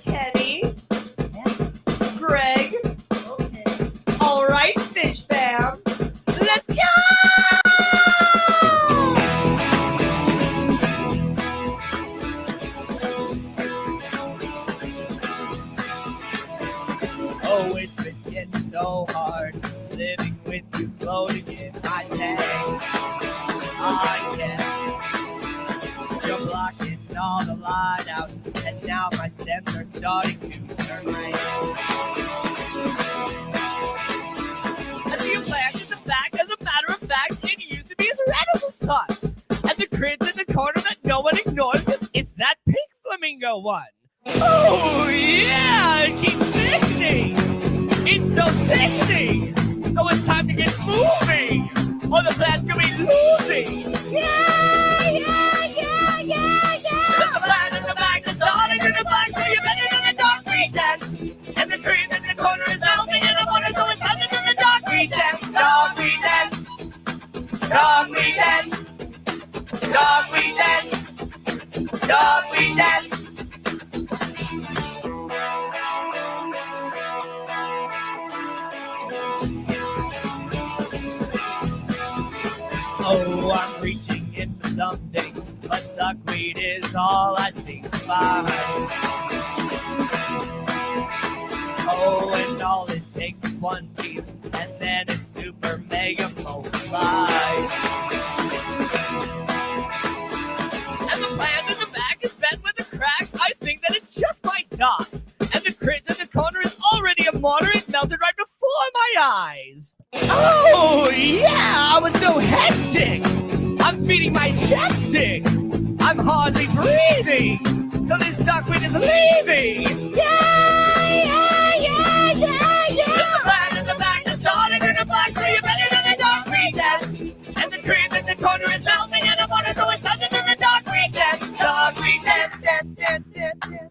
Kenny? Greg? Okay. All right, Fish Fam. Let's go! Oh, it's been getting so hard living with you floating in my tank. I can't. You're blocking all the light out, and now my stems are starting to turn gray. I see you planted the back. As a matter of fact, it used to be as red as the sun. And the cringe in the corner that no one ignores, 'cause it's that pink flamingo one. Oh yeah, it keeps sickening. It's so sickening. So it's time to get moving, or the plant's gonna be losing. Yeah, yeah, yeah, yeah, yeah. The plant in the back is starting in the black, so you better do the Duckweed Dance. And the cream in the corner is melting, and I wanna go inside and do the Duckweed Dance. Duckweed Dance. Duckweed Dance. Duckweed Dance. Duckweed Dance. Oh, I'm reaching in for something, but duckweed is all I seem to find. Oh, and all it takes is one piece, and then it's super mega multiplied. And the plant in the back is bent with a crack. I think that it just might die. And the crit in the corner is already a mortar. It melted right before my eyes. Oh, yeah, I was so hectic. I'm feeding my septic. I'm hardly breathing. So this duckweed is leaving. Yeah, yeah, yeah, yeah, yeah. The plant in the back is starting in the black, so you better do the Duckweed Dance. And the cream in the corner is melting, and I want to go inside and do the Duckweed Dance. Duckweed Dance, dance, dance, dance, dance, dance.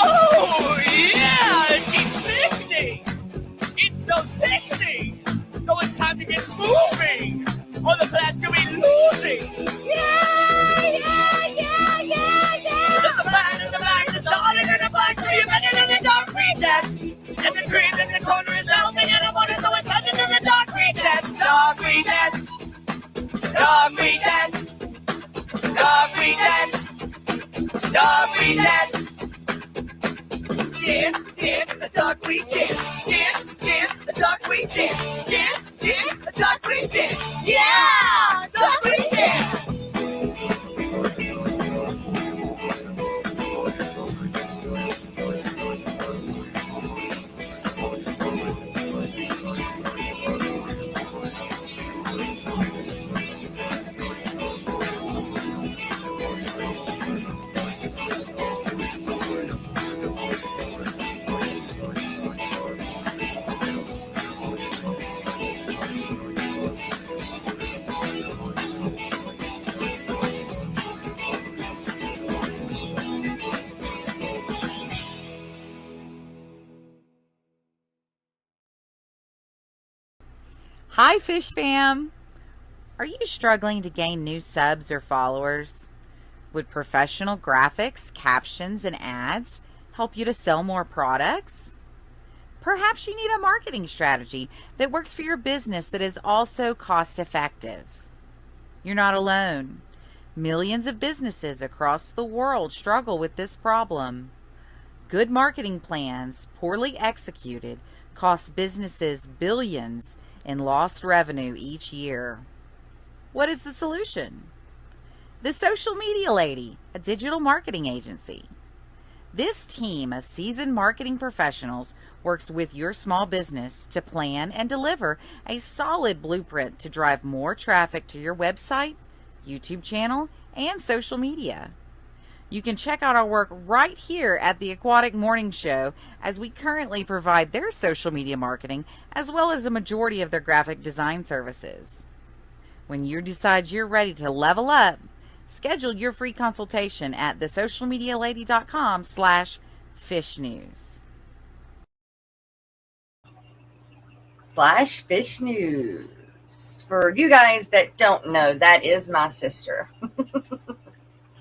Oh, yeah, it keeps sickening. It's so sickening. So it's time to get moving, or the plant's gonna be losing. Yeah, yeah, yeah, yeah, yeah. The plant in the back is starting in the black, so you better do the Duckweed Dance. And the cream in the corner is melting, and I want to go inside and do the Duckweed Dance. Duckweed Dance. Duckweed Dance. Duckweed Dance. Duckweed Dance. Dance, dance, a duckweed dance. Dance, dance, a duckweed dance. Dance, dance, a duckweed dance. Yeah, duckweed dance. Hi, Fish Fam! Are you struggling to gain new subs or followers? Would professional graphics, captions, and ads help you to sell more products? Perhaps you need a marketing strategy that works for your business that is also cost-effective. You're not alone. Millions of businesses across the world struggle with this problem. Good marketing plans, poorly executed, cost businesses billions in lost revenue each year. What is the solution? The Social Media Lady, a digital marketing agency. This team of seasoned marketing professionals works with your small business to plan and deliver a solid blueprint to drive more traffic to your website, YouTube channel, and social media. You can check out our work right here at the Aquatic Morning Show, as we currently provide their social media marketing as well as the majority of their graphic design services. When you decide you're ready to level up, schedule your free consultation at thesocialmedialady.com/fishnews. /fish news. For you guys that don't know, that is my sister.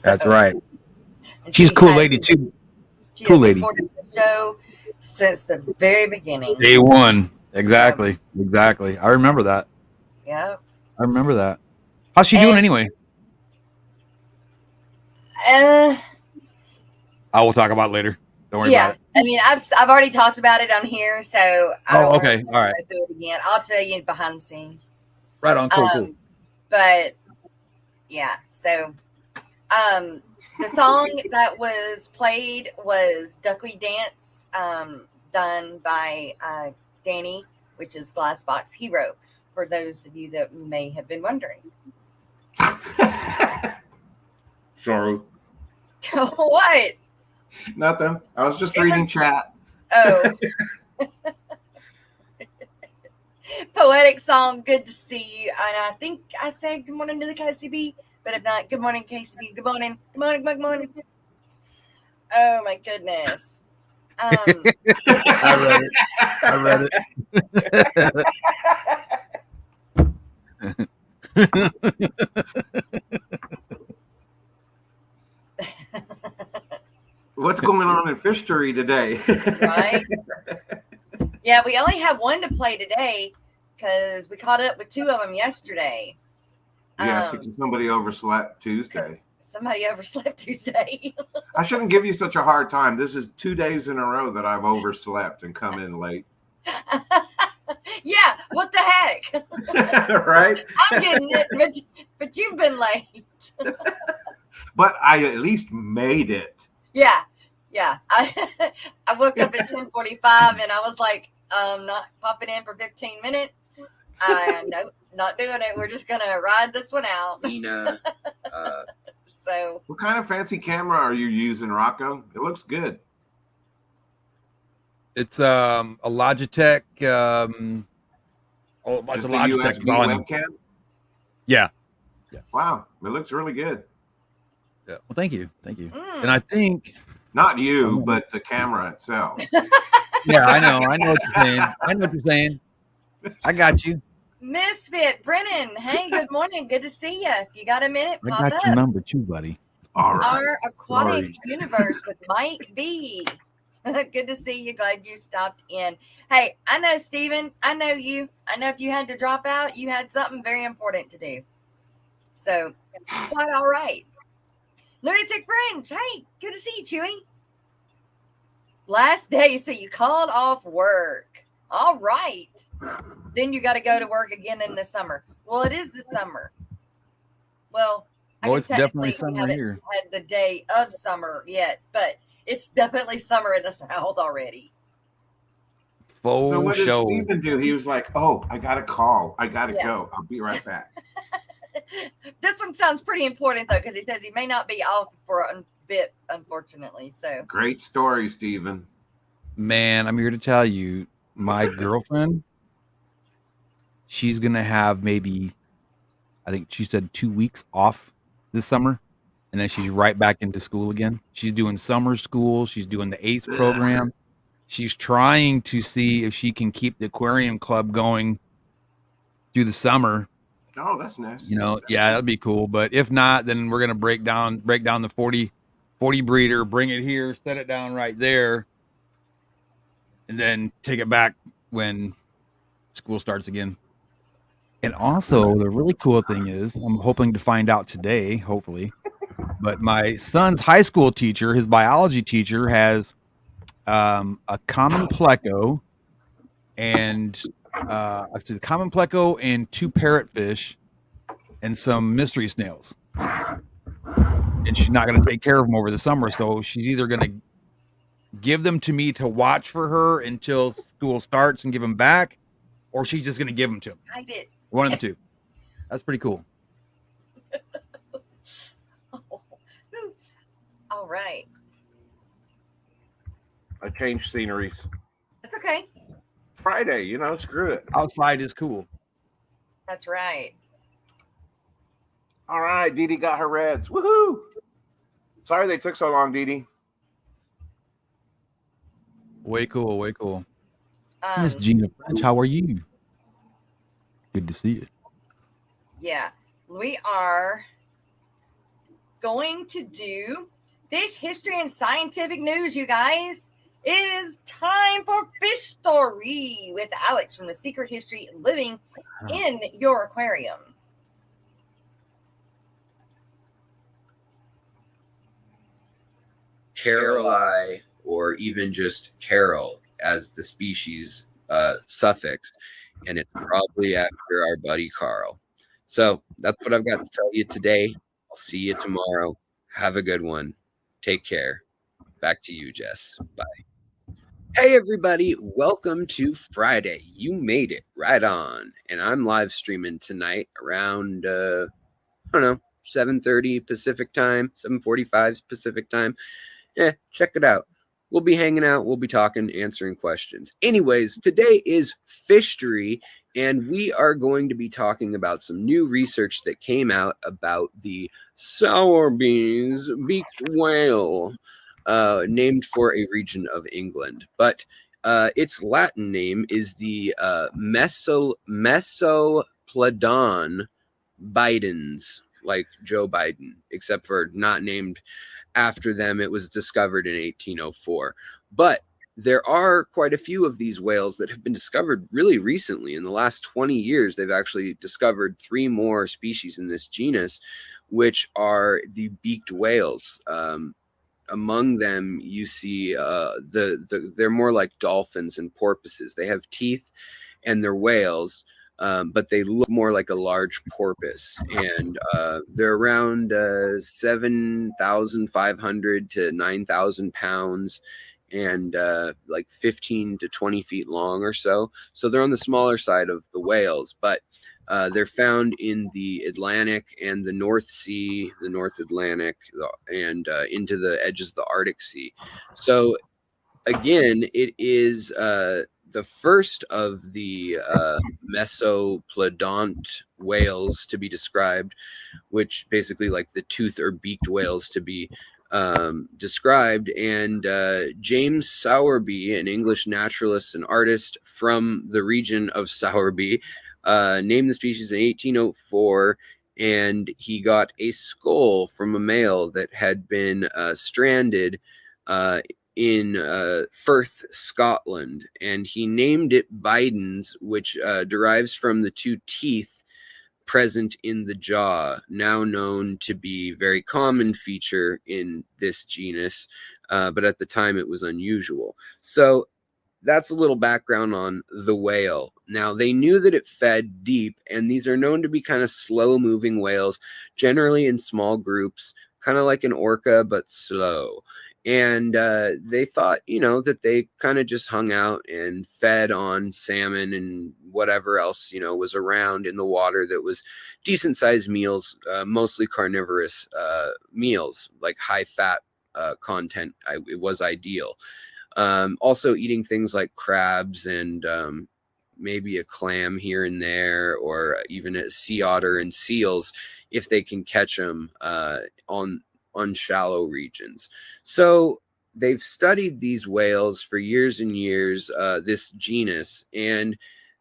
That's right. And She's a cool has- lady too. She Cool has lady. supported the show since the very beginning. Day one. Exactly. Exactly. I remember that. Yep. I remember that. How's she doing And- anyway? Uh, I will talk about it later. Don't worry yeah. about it. I mean, I've already talked about it on here, so I Oh, don't okay. wanna All right. go through it again. I'll tell you behind the scenes. Right on. Cool. But yeah, so the song that was played was Duckweed Dance, done by Danny, which is Glassbox Hero, for those of you that may have been wondering. Sorry. What? Nothing. I was just It reading was- chat. Oh. Poetic song, good to see you. And I think I said good morning to the KCB, but if not, good morning, KCB. Good morning. Good morning. Good morning. Oh my goodness. I read it. What's going on in Fishery today? Right? Yeah, we only have one to play today because we caught up with two of them yesterday. Yes, because somebody overslept Tuesday. Somebody overslept Tuesday. I shouldn't give you such a hard time. This is 2 days in a row that I've overslept and come in late. Yeah, what the heck? Right? I'm getting it, but you've been late. But I at least made it. Yeah. I woke up at 10:45 and I was like, not popping in for 15 minutes. No, not doing it. We're just gonna ride this one out. Nina, So What kind of fancy camera are you using, Rocco? It looks good. It's a Logitech. It's a Just a Logitech. USB webcam? Yeah. Wow, it looks really good. Yeah. Well, thank you. And I think. Not you, but the camera itself. Yeah, I know what you're saying. I got you. Misfit Brennan, hey, good morning. Good to see you. If you got a minute, I pop got your up. number too, buddy. All right. Our Aquatic Sorry. Universe with Mike B. Good to see you. Glad you stopped in. Hey, I know, Steven. I know you. I know if you had to drop out, you had something very important to do. So, quite all right. Lunatic Fringe, hey, good to see you, Chewy. Last day, so you called off work. All right. Then you got to go to work again in the summer. Well, it is the summer. Well, I guess It's definitely technically we summer haven't here. had the day of summer yet, but it's definitely summer in the South already. Full So what did show. Steven do? He was like, "Oh, I got a call. I got to Yeah. go. I'll be right back." This one sounds pretty important, though, because he says he may not be off for a bit, unfortunately. So, Great story, Steven. Man, I'm here to tell you, my girlfriend, she's gonna have maybe, I think she said 2 weeks off this summer, and then she's right back into school again. She's doing summer school. She's doing the ACE program. She's trying to see if she can keep the aquarium club going through the summer. Oh, that's nice. You know, yeah, that'd be cool. But if not, then we're gonna break down the 40 breeder, bring it here, set it down right there, and then take it back when school starts again. And also, the really cool thing is, I'm hoping to find out today, hopefully, but my son's high school teacher, his biology teacher, has a common pleco and the common pleco and 2 parrotfish and some mystery snails. and she's not going to take care of them over the summer. So she's either going to give them to me to watch for her until school starts and give them back, or she's just going to give them to me. I did. One of the two. That's pretty cool. All right. I changed sceneries. That's okay. Friday, screw it. Outside is cool. That's right. All right, Dee Dee got her reds. Woohoo! Sorry they took so long, Dee Dee. Way cool, way cool. Miss Gina French, how are you? Good to see you. Yeah, we are going to do fish history and scientific news, you guys. It is time for Fish Story with Alex from the Secret History Living in Your Aquarium. Caroli, or even just Carol as the species suffix, and it's probably after our buddy Carl. So that's what I've got to tell you today. I'll see you tomorrow. Have a good one. Take care. Back to you, Jess. Bye. Hey, everybody. Welcome to Friday. You made it right on. And I'm live streaming tonight around, 7:30 Pacific time, 7:45 Pacific time. Check it out. We'll be hanging out. We'll be talking, answering questions. Anyways, today is Fishery, and we are going to be talking about some new research that came out about the Sowerby's beaked whale, named for a region of England. But its Latin name is the Mesoplodon bidens, like Joe Biden, except for not named after them. It was discovered in 1804. But there are quite a few of these whales that have been discovered really recently. In the last 20 years, they've actually discovered 3 more species in this genus, which are the beaked whales. Among them, you see they're more like dolphins and porpoises. They have teeth and they're whales, but they look more like a large porpoise, and they're around 7,500 to 9,000 pounds, and like 15 to 20 feet long or so. So they're on the smaller side of the whales, but they're found in the Atlantic and the North Sea, the North Atlantic, and into the edges of the Arctic Sea. So again, it is the first of the mesoplodont whales to be described, which basically like the tooth or beaked whales to be described. And James Sowerby, an English naturalist and artist from the region of Sowerby, named the species in 1804, and he got a skull from a male that had been stranded in Firth, Scotland, and he named it Bidens, which derives from the 2 teeth present in the jaw, now known to be a very common feature in this genus, but at the time it was unusual. So that's a little background on the whale. Now, they knew that it fed deep, and these are known to be kind of slow-moving whales, generally in small groups, kind of like an orca, but slow. And they thought, that they kind of just hung out and fed on salmon and whatever else, was around in the water that was decent-sized meals, mostly carnivorous meals, like high-fat content. It was ideal. Also eating things like crabs and maybe a clam here and there, or even a sea otter and seals if they can catch them on shallow regions. So they've studied these whales for years and years, this genus, and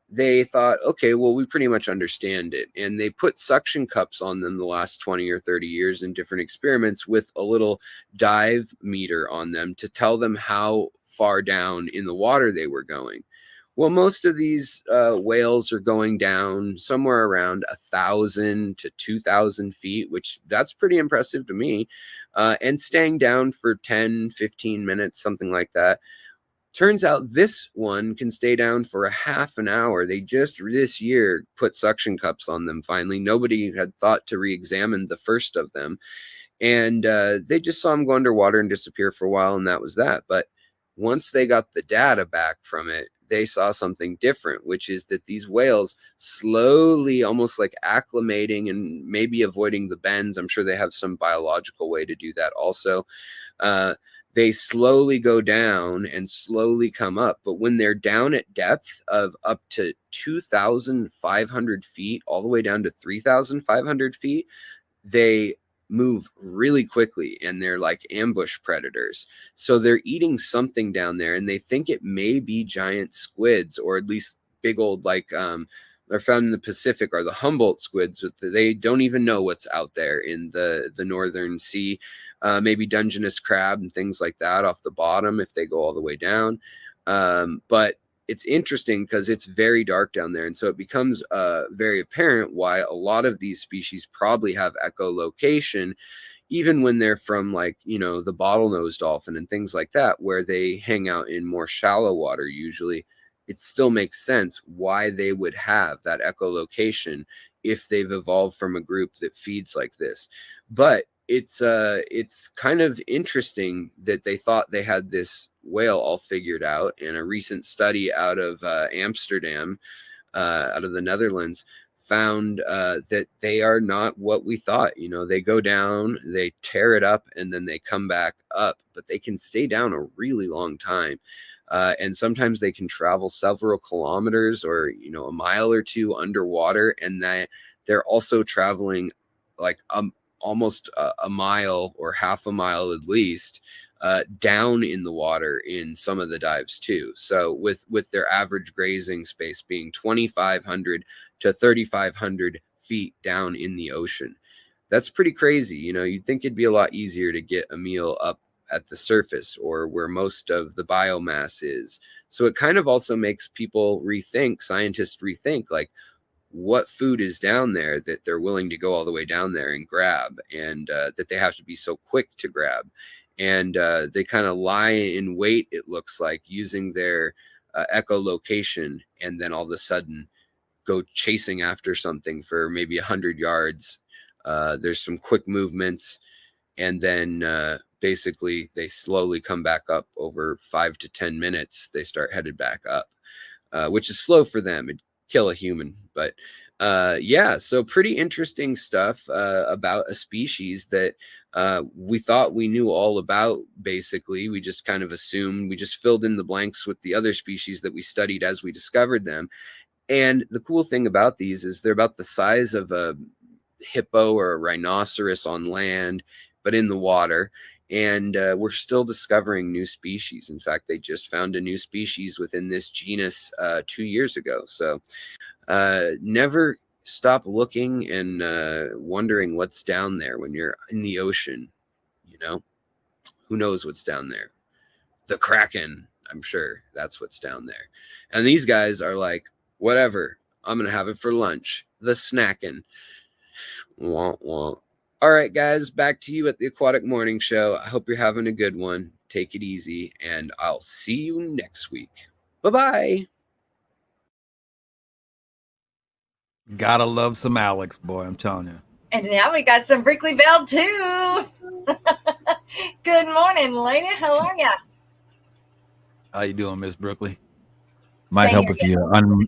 they thought, okay, well, we pretty much understand it. And they put suction cups on them the last 20 or 30 years in different experiments with a little dive meter on them to tell them how far down in the water they were going. Well, most of these whales are going down somewhere around 1,000 to 2,000 feet, which that's pretty impressive to me, and staying down for 10, 15 minutes, something like that. Turns out this one can stay down for a half an hour. They just this year put suction cups on them finally. Nobody had thought to re-examine the first of them. And they just saw them go underwater and disappear for a while, and that was that. But once they got the data back from it, they saw something different, which is that these whales slowly, almost like acclimating and maybe avoiding the bends. I'm sure they have some biological way to do that also. They slowly go down and slowly come up. But when they're down at depth of up to 2,500 feet, all the way down to 3,500 feet, they move really quickly, and they're like ambush predators. So they're eating something down there, and they think it may be giant squids, or at least big old, like they're found in the Pacific, are the Humboldt squids. They don't even know what's out there in the northern sea. Maybe Dungeness crab and things like that off the bottom if they go all the way down. But it's interesting because it's very dark down there. And so it becomes very apparent why a lot of these species probably have echolocation, even when they're from, like, you know, the bottlenose dolphin and things like that, where they hang out in more shallow water usually. It still makes sense why they would have that echolocation if they've evolved from a group that feeds like this. But it's kind of interesting that they thought they had this whale all figured out. And a recent study out of Amsterdam, out of the Netherlands, found that they are not what we thought. You know, they go down, they tear it up, and then they come back up, but they can stay down a really long time. And sometimes they can travel several kilometers, or, you know, a mile or two underwater. And that they're also traveling like almost a mile or half a mile at least down in the water in some of the dives too. So with their average grazing space being 2,500 to 3,500 feet down in the ocean. That's pretty crazy. You know, you'd think it'd be a lot easier to get a meal up at the surface or where most of the biomass is. So it kind of also makes people rethink, scientists rethink, like, what food is down there that they're willing to go all the way down there and grab, and that they have to be so quick to grab. And they kind of lie in wait, it looks like, using their echolocation, and then all of a sudden go chasing after something for maybe 100 yards. There's some quick movements, and then basically they slowly come back up over 5 to 10 minutes. They start headed back up, which is slow for them. It'd kill a human. But yeah, so pretty interesting stuff about a species that we thought we knew all about. Basically, we just kind of assumed, we just filled in the blanks with the other species that we studied as we discovered them. And the cool thing about these is they're about the size of a hippo or a rhinoceros on land, but in the water. And we're still discovering new species. In fact, they just found a new species within this genus 2 years ago. So never stop looking and wondering what's down there when you're in the ocean. You know, who knows what's down there? The Kraken, I'm sure that's what's down there. And these guys are like, whatever, I'm going to have it for lunch. The snacking. Wah, wah. All right, guys, back to you at the Aquatic Morning Show. I hope you're having a good one. Take it easy, and I'll see you next week. Bye-bye. Gotta love some Alex, boy, I'm telling you. And now we got some Brickley Bell too. Good morning, Lolita. How are ya? How you doing, Miss Brookley? Might Can't help hear if you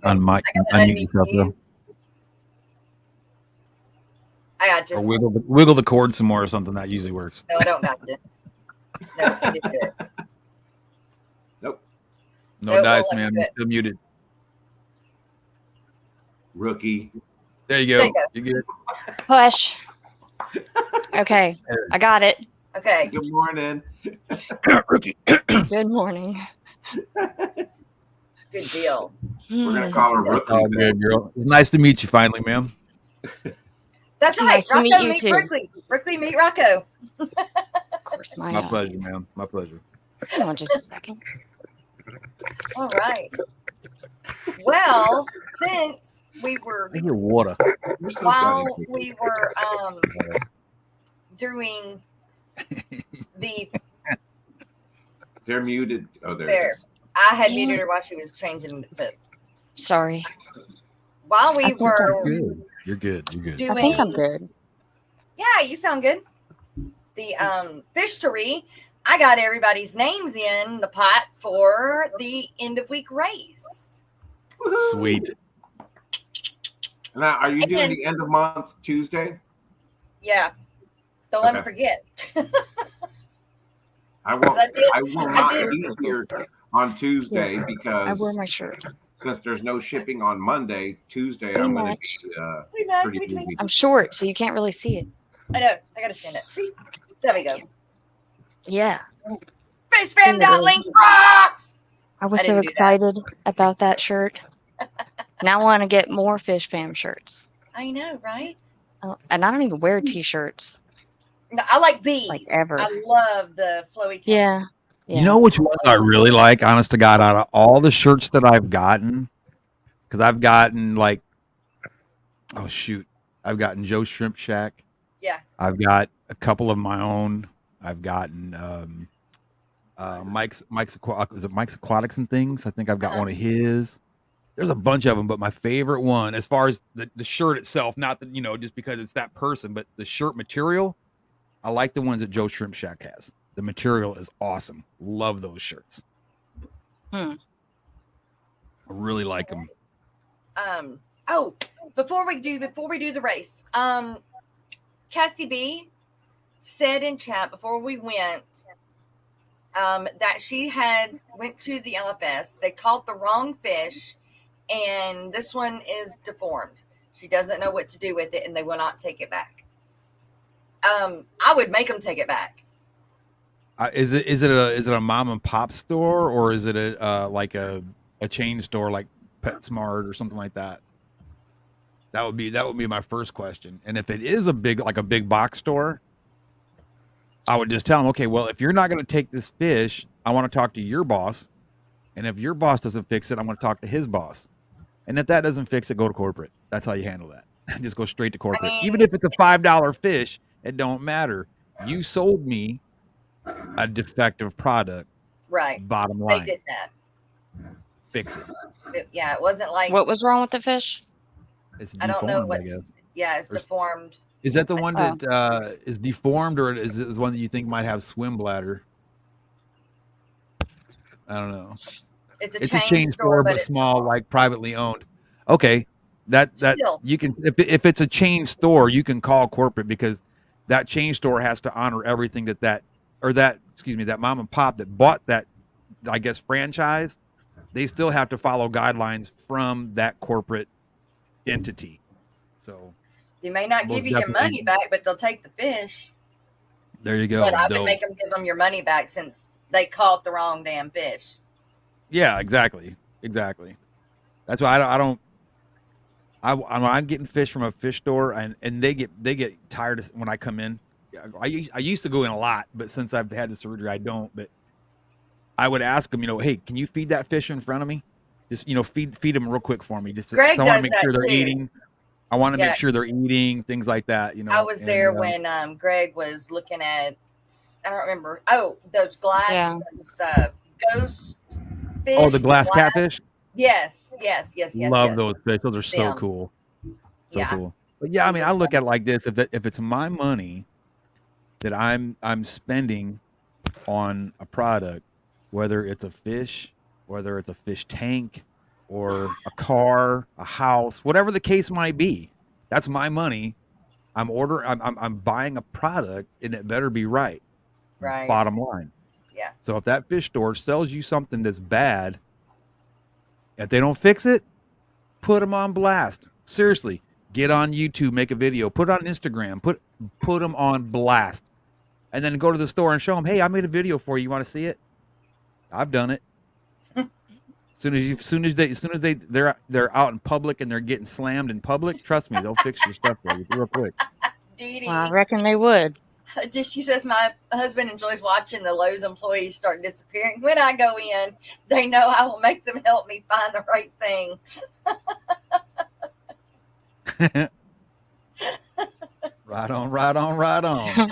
unmute yourself, though. I got you. Or wiggle the cord some more or something. That usually works. No, I don't got you. No, you did good. Nope. No dice, man. You're still muted. Rookie. There you go. You're good. Push. Okay, I got it. Okay. Good morning. Rookie. Good morning. Good deal. We're gonna call her Rookie. Oh, good girl. It's nice to meet you finally, ma'am. That's right. Nice to Rocco meet you too. Brickley. Brickley meet Rocco. Of course, My pleasure, ma'am. My pleasure. Hold on just a second. All right. Well, since we were I hear water. while we were doing the They're muted. Oh, there. there. It is. I had muted her while she was changing, but Sorry. while we were Good. You're good. You're good. doing, I think I'm good. yeah, you sound good. fishery, I got everybody's names in the pot for the end of week race. Sweet. Now, are you doing And- the end of month Tuesday? Yeah. Don't let me Okay. forget. I won't. I did- I will I not did- be here on Tuesday I because wear my shirt. since there's no shipping on Monday, Tuesday We I'm going to match. be We match, pretty we busy. match. I'm short, so you can't really see it. I know. I gotta stand up. See? There we go. Yeah. Fishfam.link rocks! I was I so didn't do that. excited about that shirt. Now I want to get more Fish Fam shirts. I know, right? Oh, and I don't even wear t-shirts. No, I like these. Like ever. I love the flowy tank. Yeah. You know which ones I really like, honest to God, out of all the shirts that I've gotten? Because I've gotten like, oh shoot, I've gotten Joe Shrimp Shack. Yeah. I've got a couple of my own. I've gotten Mike's is it Mike's Aquatics and Things? I think I've got one of his. There's a bunch of them, but my favorite one, as far as the shirt itself, not that, just because it's that person, but the shirt material, I like the ones that Joe Shrimp Shack has. The material is awesome. Love those shirts. I really like them. Oh, before we do the race, Cassie B said in chat before we went that she had went to the LFS. They caught the wrong fish, and this one is deformed. She doesn't know what to do with it, and they will not take it back. I would make them take it back. Is it a mom and pop store, or is it like a chain store like PetSmart or something like that? That would be my first question. And if it is a big box store, I would just tell them, okay, well, if you're not going to take this fish, I want to talk to your boss. And if your boss doesn't fix it, I'm going to talk to his boss. And if that doesn't fix it, go to corporate. That's how you handle that. Just go straight to corporate. Even if it's a $5 fish, it don't matter. You sold me a defective product. Right. Bottom line. They did that. Fix it. Yeah, it wasn't like. What was wrong with the fish? It's I deformed, don't know I what's. guess. Yeah, it's deformed. Is that the one that is deformed, or is it the one that you think might have swim bladder? I don't know. It's a chain store, but small, like privately owned. Okay, that Still. you can if it's a chain store, you can call corporate because that chain store has to honor everything that mom and pop that bought that, I guess, franchise. They still have to follow guidelines from that corporate entity. So They may not give you your money back, but they'll take the fish. there you go. But I would make them give them your money back since they caught the wrong damn fish. Yeah, exactly. That's why when I'm getting fish from a fish store and they get tired of when I come in. I used to go in a lot, but since I've had the surgery, I don't. But I would ask them, hey, can you feed that fish in front of me? Just feed them real quick for me. Just Greg I want to does make that sure they're too. eating. I want to make sure they're eating things like that. I was there when Greg was looking at. I don't remember. Oh, those glass, those ghost fish. Oh, the glass catfish. Yes. Love those fish. Those are so cool. So cool. But yeah, I mean, I look at it like this: if it's my money that I'm spending on a product, whether it's a fish, whether it's a fish tank, or a car, a house, whatever the case might be, that's my money. I'm buying a product, and it better be right. Right. Bottom line. Yeah. So if that fish store sells you something that's bad, if they don't fix it, put them on blast. Seriously, get on YouTube, make a video, put it on Instagram, put them on blast, and then go to the store and show them, hey, I made a video for you. You want to see it? I've done it. As soon as they're out in public and they're getting slammed in public, trust me, they'll fix your stuff for you real quick. Dee Well, I reckon they would. She says my husband enjoys watching the Lowe's employees start disappearing. When I go in, they know I will make them help me find the right thing. Right on.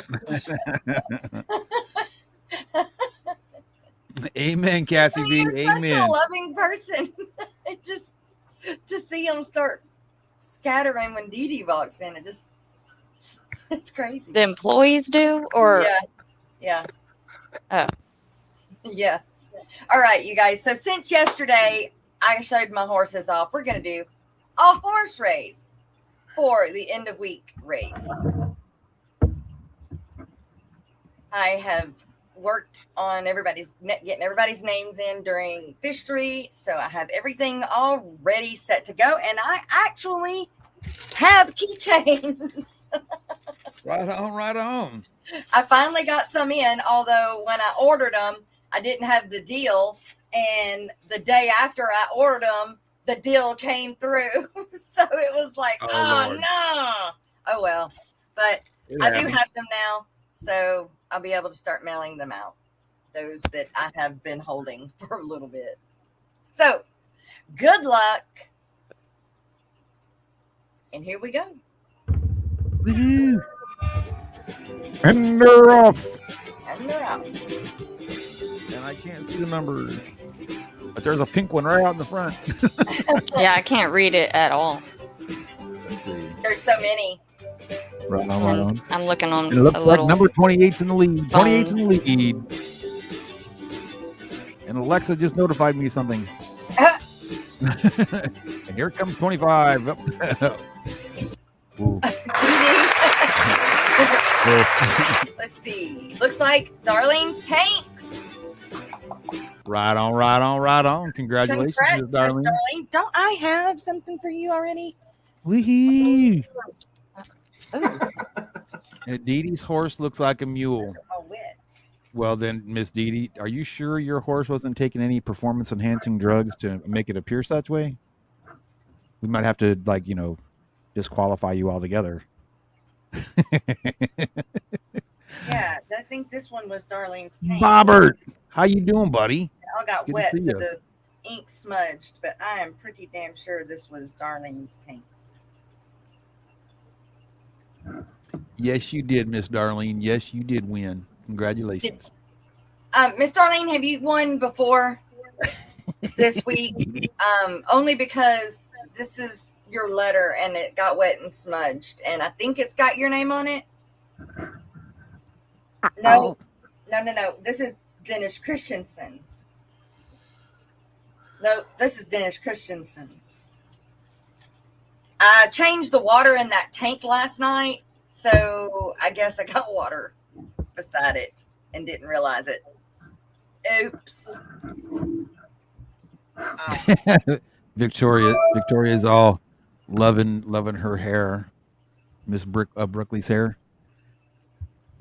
Amen, Cassie B. You're such Amen. a loving person. Just to see them start scattering when Dee Dee walks in, it just. It's crazy. The employees do, or Yeah. Oh. Yeah. All right, you guys. So since yesterday I showed my horses off, we're going to do a horse race for the end of week race. I have worked on getting everybody's names in during fishery, so I have everything already set to go, and I actually have keychains. Right on. I finally got some in, although when I ordered them, I didn't have the deal, and the day after I ordered them, the deal came through. So it was like, oh Lord. no. Oh well. But I do have them now, so I'll be able to start mailing them out. Those that I have been holding for a little bit. So good luck. And here we go. Woo-hoo. And they're off. And they're out. And I can't see the numbers. But there's a pink one right out in the front. Yeah, I can't read it at all. Let's see. There's so many. Right on. I'm looking on And it looks a like little. number 28's in the lead. 28's in the lead. And Alexa just notified me something. And here comes 25. Ooh. Let's see. Looks like Darlene's tanks. Right on. Congratulations, Congrats, Darlene. Darlene. Don't I have something for you already? Wee-hee. Dee Dee's horse looks like a mule. Oh, wit. Well, then, Miss Dee Dee, are you sure your horse wasn't taking any performance-enhancing drugs to make it appear such way? We might have to, disqualify you altogether. Yeah, I think this one was Darlene's tank. Bobbert, how you doing, buddy? It all got Good to wet, see so ya. the ink smudged, but I am pretty damn sure this was Darlene's tanks. Yes, you did, Miss Darlene. Yes, you did win. Congratulations. Miss Darlene, have you won before this week? Only because this is your letter and it got wet and smudged, and I think it's got your name on it. No. This is Dennis Christensen's. No, this is Dennis Christensen's. I changed the water in that tank last night, so I guess I got water beside it and didn't realize it. Oops. Victoria's all loving her hair, Miss Brookley's hair,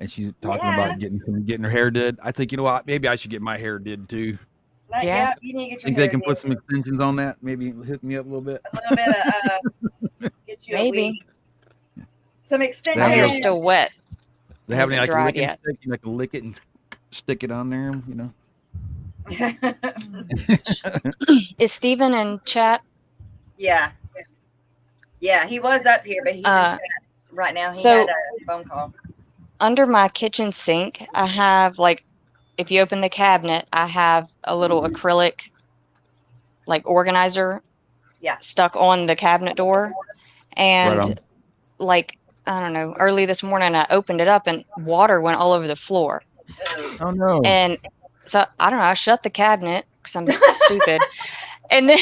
and she's talking about getting her hair did. I think, you know what, maybe I should get my hair did too. Yeah, you need to get your Think hair they can did. put some extensions on that? Maybe hit me up a little bit. A little bit of get you a Maybe. weed. Some My extension. hair's still wet. They have any Hasn't like dried licking yet. stick? You can lick it and stick it on there, you know. Is Steven in chat? Yeah, he was up here, but he's in chat right now. He so- had a phone call. Under my kitchen sink, I have, like, if you open the cabinet, I have a little acrylic, like, organizer stuck on the cabinet door. And, Right on. like, I don't know, early this morning, I opened it up and water went all over the floor. Oh no! And so, I don't know, I shut the cabinet because I'm stupid. And then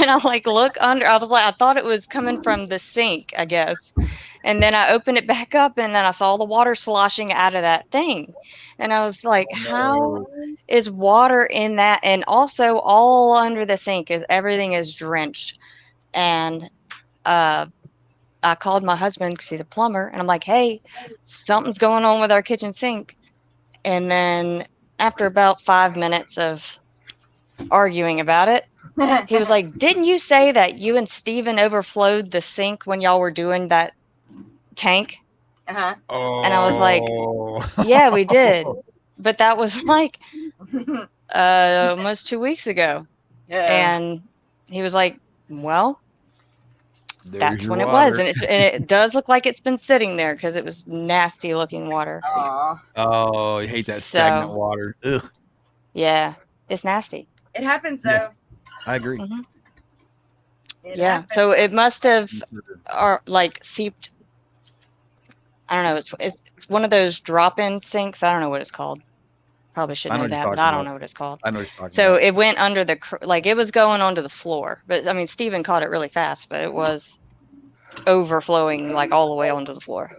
I like look under. I was like, I thought it was coming from the sink, I guess. And then I opened it back up, and then I saw the water sloshing out of that thing. And I was like, how is water in that? And also, all under the sink everything is drenched. And I called my husband because he's a plumber, and I'm like, hey, something's going on with our kitchen sink. And then after about 5 minutes of arguing about it, he was like, didn't you say that you and Steven overflowed the sink when y'all were doing that tank? Uh-huh. Oh. And I was like, yeah, we did. But that was like almost 2 weeks ago. Yeah. And he was like, well, There's that's your when it water. was. And it does look like it's been sitting there because it was nasty looking water. Aw. Oh, you hate that stagnant So- water. Ugh. Yeah, it's nasty. It happens though. I agree. Mhm. It Yeah. happens. So it must have like seeped I don't know. It's one of those drop-in sinks. I don't know what it's called. Probably should I know know what you're that, but talking I don't about. know what it's called. I know what you're talking So about. it went under the like it was going onto the floor, but I mean Steven caught it really fast, but it was overflowing like all the way onto the floor.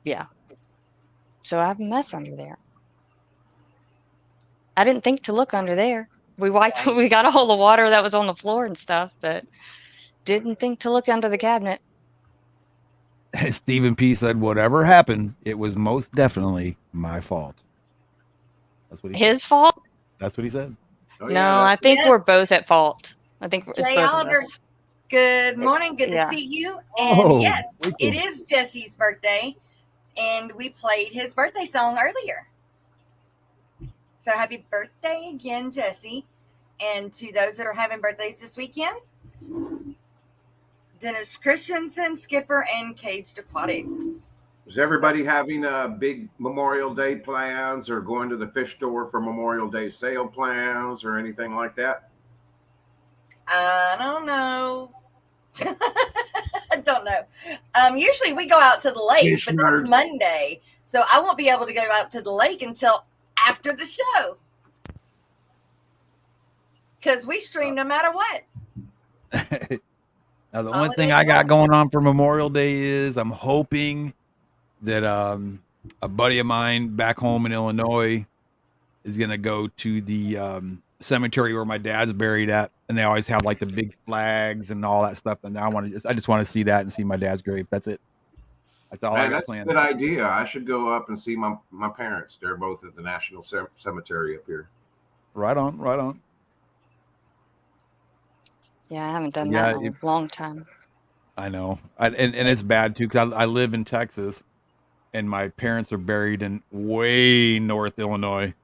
Yeah. So I have a mess under there. I didn't think to look under there. We wiped. We got all the water that was on the floor and stuff, but didn't think to look under the cabinet. Stephen P said, "Whatever happened, it was most definitely my fault." That's what he said. His fault? That's what he said. Oh, No, yeah, I think Yes. we're both at fault. I think it's Jay both of Oliver, us. good morning. Good Yeah. to see you. And Oh, yes, thank it you. is Jesse's birthday, and we played his birthday song earlier. So happy birthday again, Jesse. And to those that are having birthdays this weekend, Dennis Christensen, Skipper, and Caged Aquatics. Is everybody having big Memorial Day plans or going to the fish store for Memorial Day sale plans or anything like that? I don't know. I don't know. Usually we go out to the lake, Fish but that's nerds. Monday. So I won't be able to go out to the lake until after the show. Because we stream no matter what. Now, the Holiday one thing I got fun. going on for Memorial Day is I'm hoping that a buddy of mine back home in Illinois is gonna go to the cemetery where my dad's buried at, and they always have like the big flags and all that stuff. And I just want to see that and see my dad's grave. That's it. That's all I Man, got that's a planned. good idea. I should go up and see my parents. They're both at the National Cemetery up here. Right on, right on. Yeah, I haven't done Yeah, that in a long time. I know, and it's bad too because I live in Texas, and my parents are buried in way North Illinois.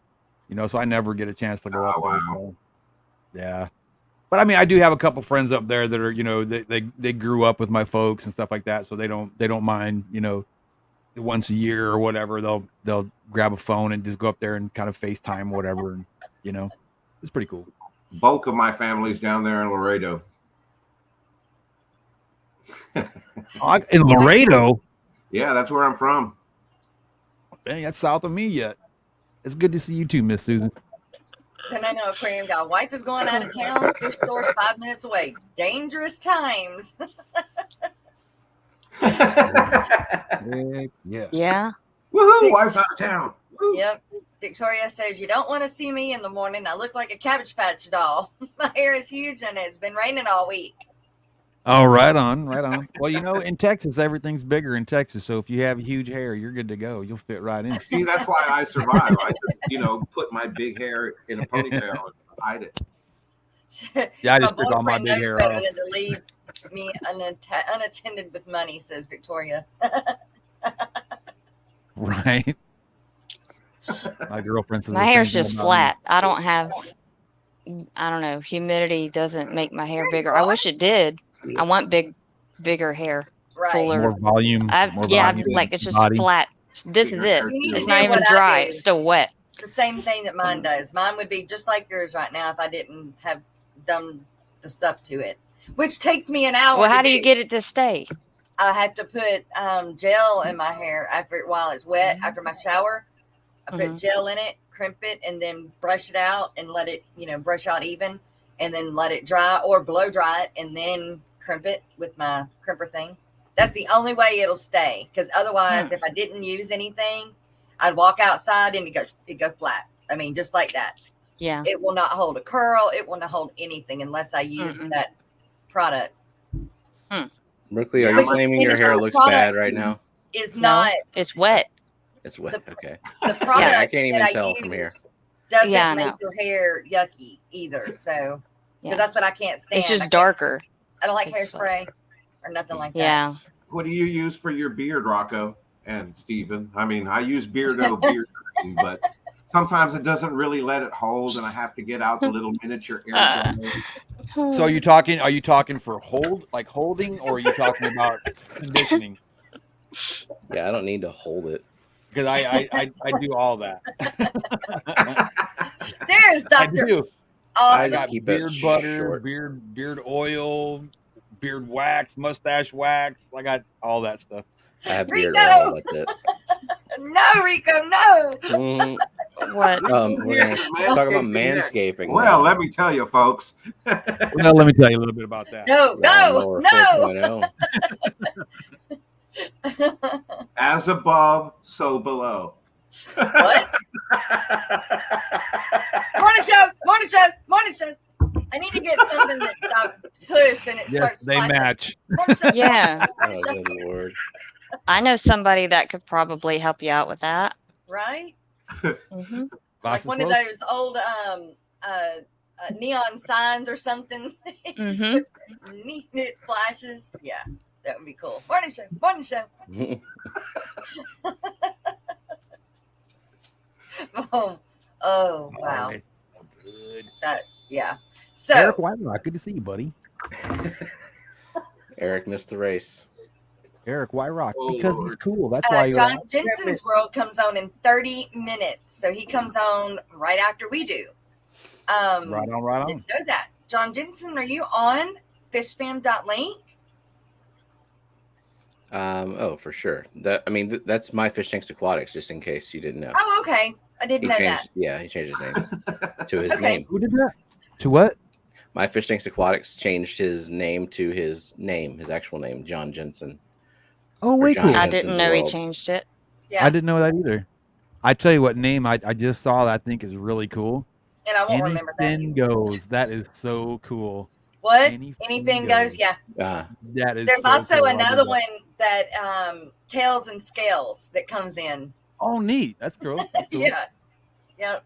You know, so I never get a chance to go up there. wow. So, yeah, but I mean, I do have a couple friends up there that are, you know, they grew up with my folks and stuff like that, so they don't mind, you know, once a year or whatever they'll grab a phone and just go up there and kind of FaceTime whatever, and you know, it's pretty cool. Bulk of my family's down there in Laredo. In Laredo, Yeah, that's where I'm from. dang, that's south of me yet. It's good to see you too, Miss Susan. Banana Aquarium got wife is going out of town. Fish store's 5 minutes away. Dangerous times. Heck yeah. Yeah. Woohoo! Wife's out of town. Woo. Yep. Victoria says, you don't want to see me in the morning. I look like a Cabbage Patch doll. My hair is huge and it's been raining all week. Oh, right on, right on. Well, you know, in Texas, everything's bigger in Texas. So if you have huge hair, you're good to go. You'll fit right in. See, that's why I survive. I just, put my big hair in a ponytail and hide it. Yeah, I just took all my boyfriend big knows hair better off. than to leave me unattended with money, says Victoria. Right. My girlfriend says My the hair's same thing just about flat. I don't know. Humidity doesn't make my hair There you bigger. I are. wish it did. I want bigger hair. Right. me. Fuller. More volume. more volume, Like it's just body. flat. This is it. You need It's to not do even what I dry. do. It's still wet. The same thing that mine does. Mine would be just like yours right now if I didn't have done the stuff to it, which takes me an hour. Well, how to do you get it to stay? I have to put gel in my hair while it's wet after my shower. I put gel in it, crimp it, and then brush it out and let it, brush out even, and then let it dry or blow dry it, and then crimp it with my crimper thing. That's the only way it'll stay. Because otherwise, if I didn't use anything, I'd walk outside and it go flat. I mean, just like that. Yeah. It will not hold a curl. It will not hold anything unless I use that product. Brooklyn, are you Which claiming is your hair the looks product bad right now? Is No, not it's wet. It's wet. Okay. the product I can't even that tell I from here. use doesn't Yeah, I make know. your hair yucky either. So, Yeah. because that's what I can't stand. It's I just can't- darker. I don't like It's hairspray or nothing like that. Yeah. What do you use for your beard, Rocco and Steven? I mean, I use Beardo beard cream, but sometimes it doesn't really let it hold, and I have to get out the little miniature air dryer. So are you talking for holding, or are you talking about conditioning? Yeah, I don't need to hold it. Because I do all that. There's I Dr. do. I Awesome. got Keep it beard butter, short. beard oil, beard wax, mustache wax. I got all that stuff. I have beard Rico! oil like that. No, Rico, no. Mhm. What? We're gonna talk about manscaping. Well, now. let me tell you, folks. Well, let me tell you a little bit about that. No, no, Lawnmower no. 4.0. As above, so below. What? Morning show, morning show, morning show. I need to get something that I push and it Yes, starts. they flashing. match. Morning show, Yeah. morning Oh, show. good lord. I know somebody that could probably help you out with that. Right? Hmm. Like one of those old neon signs or something. Mhm. It flashes. Yeah, that would be cool. Morning show, morning show. Oh, wow. Alright. Good. That, yeah. So Eric Whiterock, good to see you, buddy. Eric missed the race. Eric Whiterock, Oh, because Lord. he's cool. That's why you're John on. Jensen's World comes on in 30 minutes. So he comes on right after we do. Right on. Didn't know that. John Jensen, are you on fishfam.link? Oh, for sure. That's my Fish Tanks Aquatics, just in case you didn't know. Oh, okay. I didn't know that. He changed his name to his Okay. name. Who did that? To what? My Fish Tanks Aquatics changed his name to his actual name, John Jensen. Oh, Or way John cool. I Jensen's didn't know he World. changed it. Yeah. I didn't know that either. I tell you what name I just saw that I think is really cool. And I won't remember that. Anything goes. That is so cool. What? Anything Anything goes? Yeah. That is. There's so also cool. I another love one that. that Tails and Scales that comes in. Oh, neat. That's cool. That's cool. Yeah. Yep. I just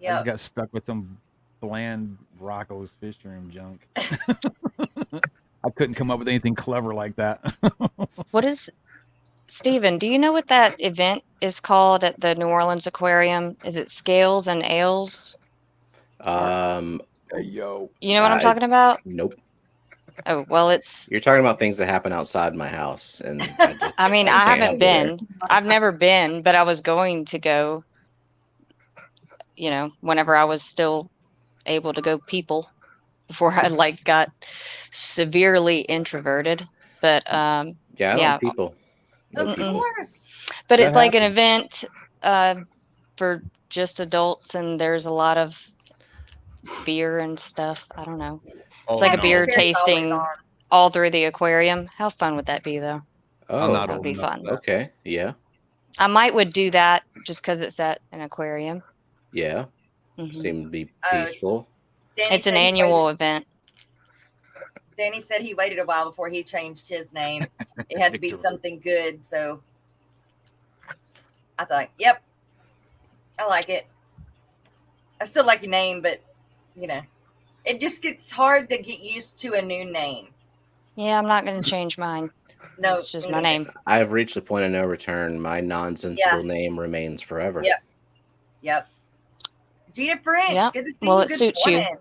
Yep. got stuck with them bland Rocco's fish room junk. I couldn't come up with anything clever like that. What is, Steven, do you know what that event is called at the New Orleans Aquarium? Is it Scales and Ales? Hey, yo. You know what I'm talking about? Nope. Oh, well, it's, You're talking about things that happen outside my house, and I mean, I can't haven't help you there. been. I've never been, but I was going to go, whenever I was still able to go people before I got severely introverted. But Yeah, I yeah. like people. Of Mm-mm. course. But That it's like an happens. event for just adults, and there's a lot of beer and stuff. I don't know. It's like a beer Beer's always tasting on. all through the aquarium. How fun would that be, though? Oh, not That would old be enough fun. for that. okay. Yeah. I would do that just because it's at an aquarium. Yeah. Mhm. Seemed to be Oh, peaceful. Danny It's an said he annual waited- event. Danny said he waited a while before he changed his name. It had to be something good. So I thought, yep, I like it. I still like your name, but it just gets hard to get used to a new name. Yeah, I'm not going to change mine. No, It's just me my neither. name. I have reached the point of no return. My nonsensical name remains forever. Yep. Yep. Gina French, Yep. good to see Well, you. it Good suits you. morning.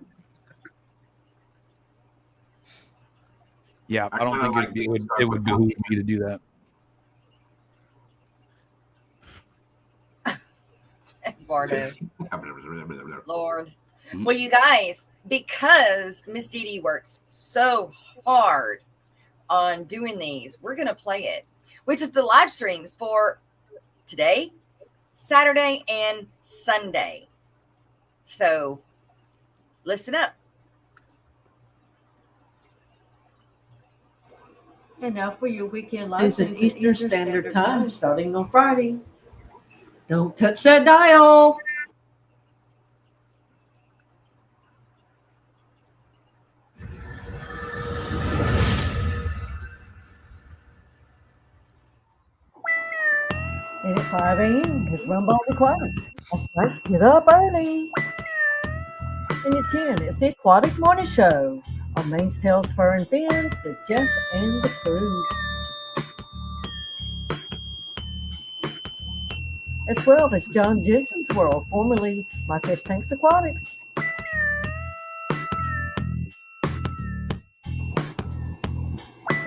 Yeah, I I don't kinda think like being it stuck would with behoove me to do that. Bardo. Lord. Mhm. Well, you guys, because Miss Dee Dee works so hard on doing these, we're going to play it, which is the live streams for today, Saturday, and Sunday. So listen up. And now for your weekend live It's an streams at Eastern Standard Time starting on Friday. Don't touch that dial. And at 5 a.m. it's Rumble Aquatics. That's right, get up early. And at 10, it's the Aquatic Morning Show on Main's Tails, Fur, and Fins with Jess and the crew. At 12, it's John Jensen's World, formerly My Fish Tanks Aquatics.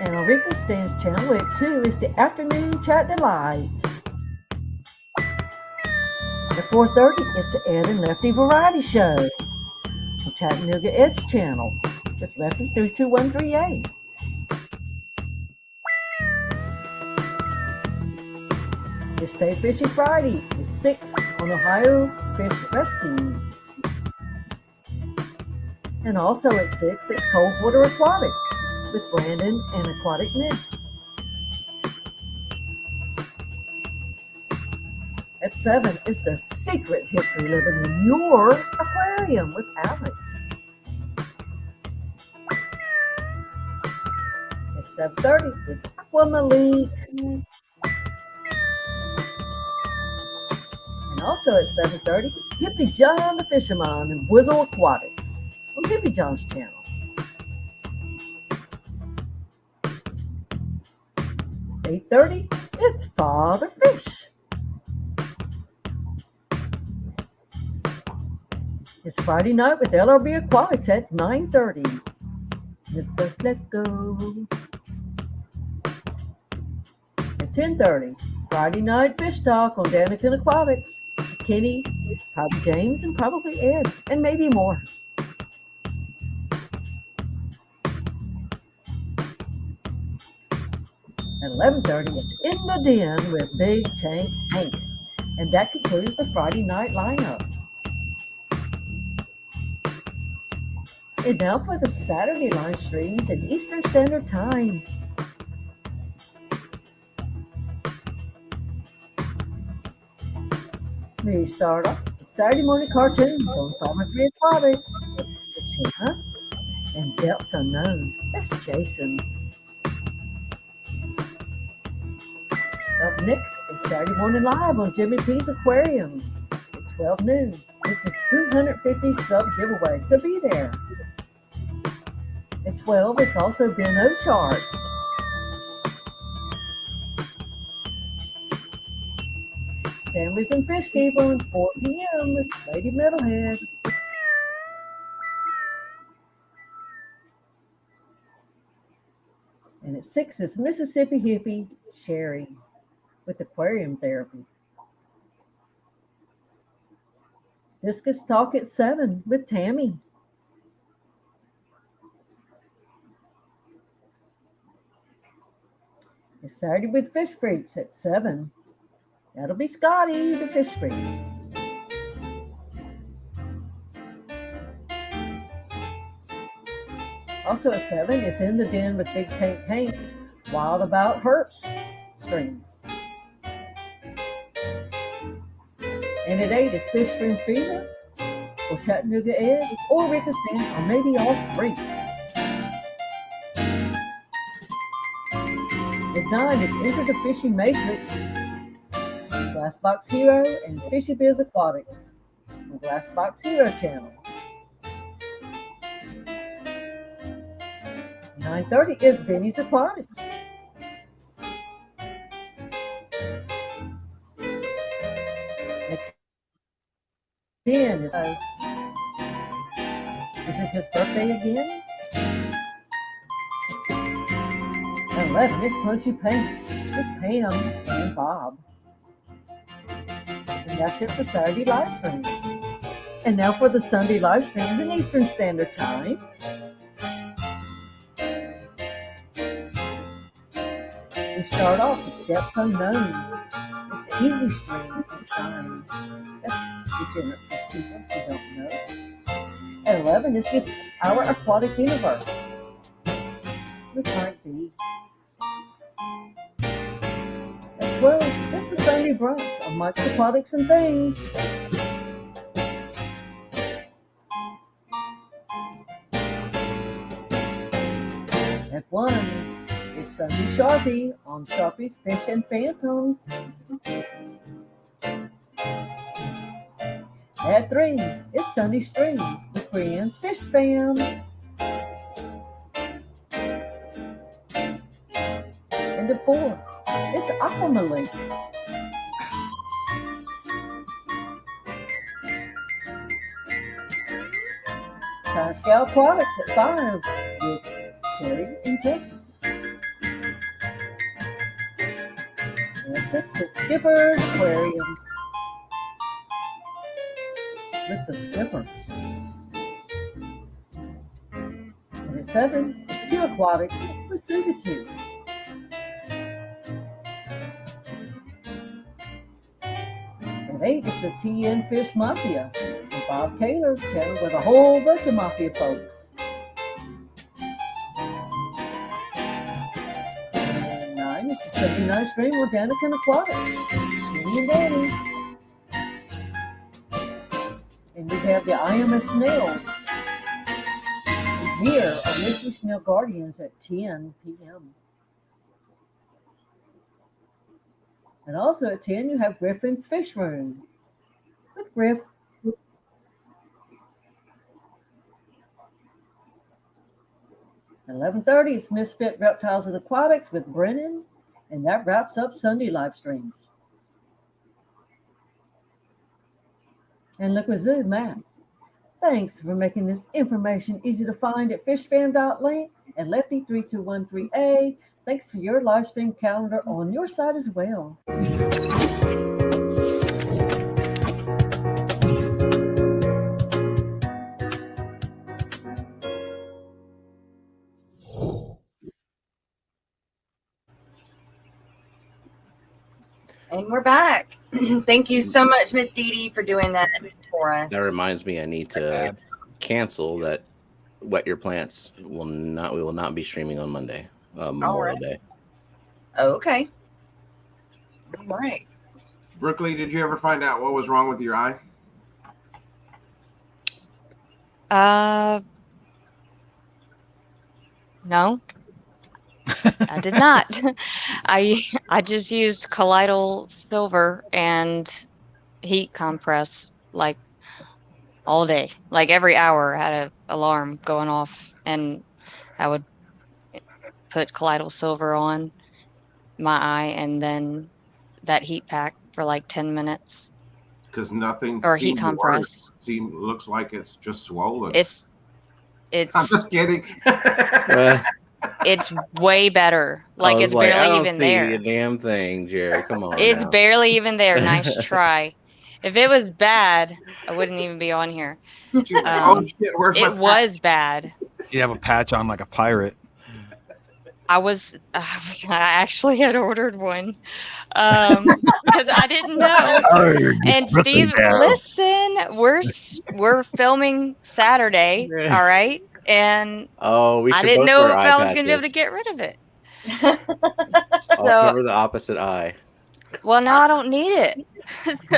And on Rico Stan's channel at 2 is the Afternoon Chat Delight. At 4:30 is the Ed and Lefty Variety Show on Chattanooga Ed's channel with Lefty 32138. It's Stay Fishy Friday at 6 on Ohio Fish Rescue. And also at 6, it's Cold Water Aquatics with Brandon and Aquatic Nest. At 7, it's The Secret History Living in Your Aquarium with Alex. At 7:30, it's Aqua Malik. And also at 7:30, Hippie John the Fisherman and Whizzle Aquatics on Hippie John's channel. At 8:30, it's Father Fish. It's Friday night with LRB Aquatics at 9:30. Mr. Flecko. At 10:30, Friday night fish talk on Daniken Aquatics. Kenny, probably James, and probably Ed, and maybe more. At 11:30, it's In the Den with Big Tank Hank. And that concludes the Friday night lineup. And now for the Saturday live streams at Eastern Standard Time. We start off with Saturday morning cartoons on Farmer Free Aquatics with Shanna and Depths Unknown. That's Jason. Up next is Saturday Morning Live on Jimmy P's Aquarium at 12 noon. This is 250 sub giveaway, so be there. At 12, it's also Ben Ochart. Stanley's and Fish Keeper at 4 p.m. with Lady Metalhead. And at 6 is Mississippi Hippie Sherry with Aquarium Therapy. Discus Talk at 7 with Tammy. It's Saturday with Fish Freaks at 7. That'll be Scotty, the fish freak. Also at 7 is In the Den with Big Tank Hank's Wild About Herps stream. And at 8 is Fish Stream Fever, or Chattanooga Ed, or Rika Stan, or maybe all three. At 9 is Enter the Fishing Matrix, Glassbox Hero, and Fishy Biz Aquatics on Glassbox Hero channel. 9:30 is Vinny's Aquatics. At 10 is it his birthday again? At 11 is Punchy Paints with Pam and Bob. And that's it for Saturday live streams. And now for the Sunday live streams in Eastern Standard Time. We start off with Depths Unknown. It's the easy stream of time. That's beginner fish people who don't know. At 11 is Our Aquatic Universe with Frank B. At 12, it's the Sunday brunch on Mike's Aquatics and Things. At 1, it's Sunday Sharpie on Sharpie's Fish and Phantoms. At 3, it's Sunday Stream with Brienne's Fish Fam. And at 4, it's Aquamalik. Science Gal Aquatics at 5 with Terry and Jesse. And at 6, it's Skipper's Aquariums with the Skipper. And at 7, it's Q Aquatics with Suzy Q. 8 is the TN Fish Mafia with Bob Kaler chatting with a whole bunch of Mafia folks. And 9 is the 79 Stream Organic and Aquatics, Jenny and Danny. And we have the I Am a Snail here on Mystery Snail Guardians at 10 p.m. And also at 10, you have Griffin's Fish Room with Griff. At 11:30 is Misfit Reptiles and Aquatics with Brennan, and that wraps up Sunday live streams. And Liquid Zoo, Matt. Thanks for making this information easy to find at fishfan.link and Lefty3213A. Thanks for your live stream calendar on your site as well. And we're back. Thank you so much, Miss Dee Dee, for doing that for us. That reminds me, I need to cancel that. Wet Your Plants will not. We will not be streaming on Monday, Memorial Day. Okay. All right. Brooklyn, did you ever find out what was wrong with your eye? No. I did not. I just used colloidal silver and heat compress like all day. Like every hour I had an alarm going off, and I would put colloidal silver on my eye and then that heat pack for like 10 minutes. Because nothing or heat compress. Looks like it's just swollen. It's I'm just kidding. It's way better. Like it's I barely don't even see there. a damn thing, Jerry. Come on. It's now. barely even there. Nice try. If it was bad, I wouldn't even be on here. Oh shit! Where's my It was bad. You have a patch on like a pirate. I actually had ordered one because I didn't know. And Steve, listen, we're filming Saturday, all right? And we I should didn't both know wear if eye I was going to be able to patches. get rid of it. I'll cover the opposite eye. Well, now I don't need it. So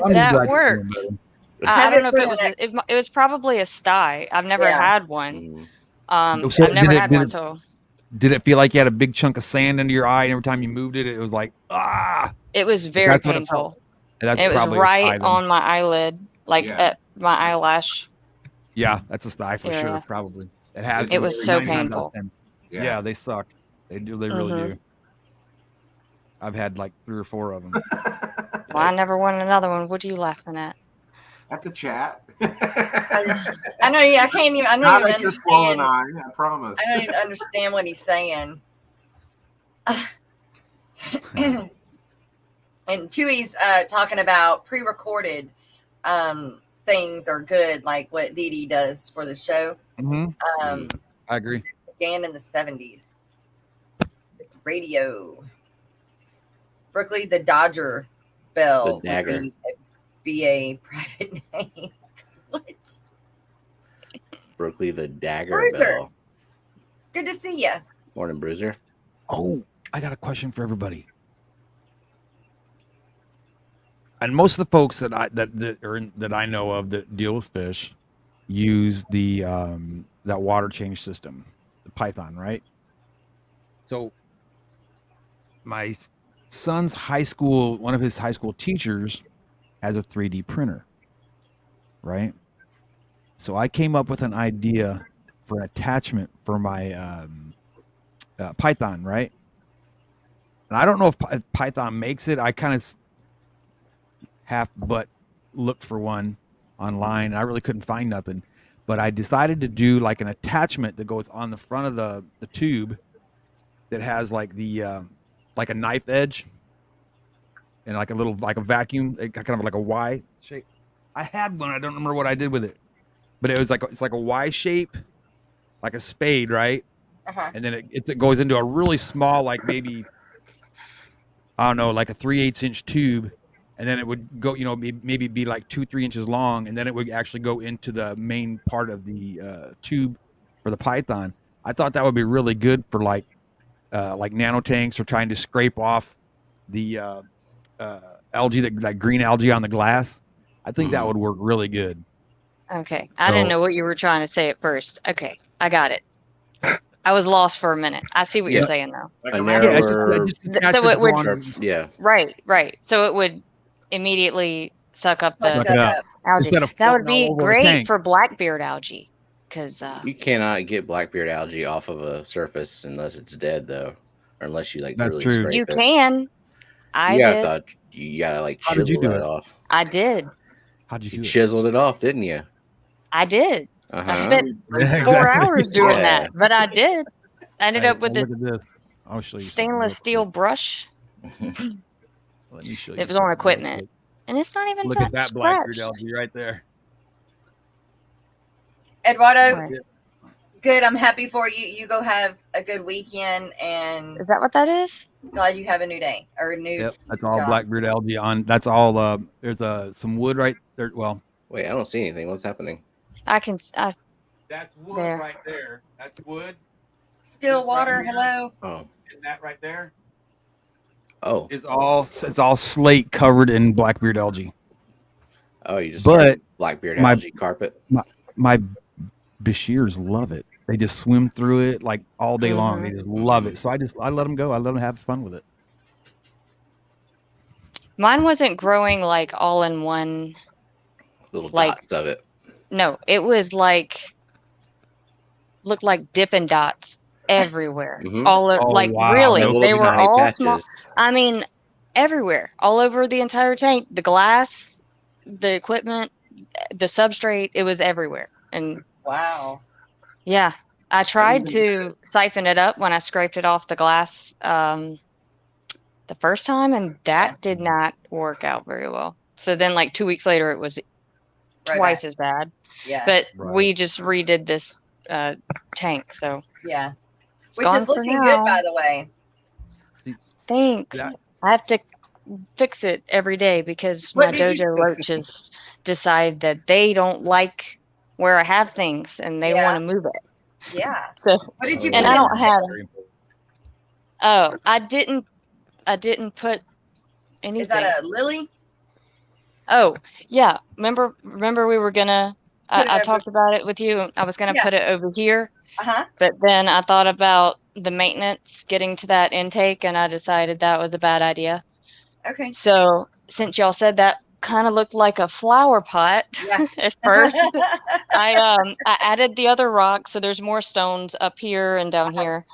that worked. I don't know if it was probably a Stye. I've never had one. So I've never had one. So did it feel like you had a big chunk of sand under your eye, and every time you moved it, it was like it was very painful. It was right on my eyelid, like at my eyelash. Yeah, that's a Stye for sure. Probably it was so painful. Yeah, they suck. They do. They really do. I've had like 3 or 4 of them. Well, I never wanted another one. What are you laughing at? At the chat. I know. I can't even. I don't even understand. I promise. I don't even understand what he's saying. And Chewy's talking about pre-recorded things are good, like what Dee Dee does for the show. I agree. Began in the 70s. Radio. Brooklyn, the Dodger Bell The Dagger. would be a private name. What? Brooklyn, the Dagger Bruiser. Bell. Good to see you. Morning, Bruiser. Oh, I got a question for everybody. And most of the folks that I know of that deal with fish use the that water change system, the Python, right? So my son's one of his high school teachers has a 3D printer, right? So I came up with an idea for an attachment for my Python, right? And I don't know if Python makes it. I kind of looked for one online, and I really couldn't find nothing. But I decided to do like an attachment that goes on the front of the tube that has like the like a knife edge and like a vacuum, kind of like a Y shape. I had one. I don't remember what I did with it, but it's like a Y shape, like a spade, right? And then it goes into a really small, like maybe I don't know, like a 3/8 inch tube, and then it would go, maybe be like 2-3 inches long, and then it would actually go into the main part of the tube for the python. I thought that would be really good for like nano tanks or trying to scrape off the algae, that green algae on the glass. I think that would work really good. Okay. I didn't know what you were trying to say at first. Okay. I got it. I was lost for a minute. I see what you're saying though. Like A a narrower, So it would, yeah. right. So it would immediately suck up Suck the that up. algae. Instead of That would floating all be over the great tank. for blackbeard algae. Because You cannot get blackbeard algae off of a surface unless it's dead, though, or unless you like That's really true. scrape you it. can. I You did. have to, you gotta like How did you chisel do that it? off. I did. How'd you You do it? chiseled it off, didn't you? I did. I Uh-huh. spent Yeah, 4 exactly. hours doing Yeah. that, but I did. I ended Hey, up with look a at this. I'll show you something stainless real steel quick. brush. Let me show you. It was on something real equipment, quick. and it's not even Look at that blackbeard scratched. algae right there. Eduardo, Where? good. I'm happy for you. You go have a good weekend, and Is that what that is? glad you have a new day or a new Yep, that's all job. blackbeard algae on. That's all. There's some wood right there. Well, Wait, I don't see anything. What's happening? that's wood There. right there. That's wood. Still This water. right here. Hello. Oh, And that right there oh, is all. It's all slate covered in blackbeard algae. oh! You just But started blackbeard my- algae carpet. My Bashirs love it. They just swim through it like all day long. They just love it. So I let them go. I let them have fun with it. Mine wasn't growing like all in one. Little like- dots of it. No, it was like looked like Dippin' Dots everywhere. Mhm. All Oh, like wow. really, Little they were tiny all patches. small. I mean, everywhere, all over the entire tank. The glass, the equipment, the substrate. It was everywhere. And Wow. yeah, I tried to siphon it up when I scraped it off the glass the first time, and that did not work out very well. So then, like 2 weeks later, it was Right twice back. as bad. Yeah. But Right. we just redid this tank, so Yeah. it's Which gone is for looking now. good, by the way. Thanks. Yeah. I have to fix it every day because What my did you dojo do? roaches decide that they don't like where I have things and they Yeah. want to move it. Yeah. So What did you Oh, and put I in don't the have. Very important. Oh, I didn't put anything. Is that a lily? Oh, yeah. Remember we were gonna. Put it I over- talked about it with you. I was gonna Yeah. put it over here, Uh-huh. but then I thought about the maintenance getting to that intake, and I decided that was a bad idea. Okay. So since y'all said that kind of looked like a flower pot Yeah. at first, I added the other rock, so there's more stones up here and down here,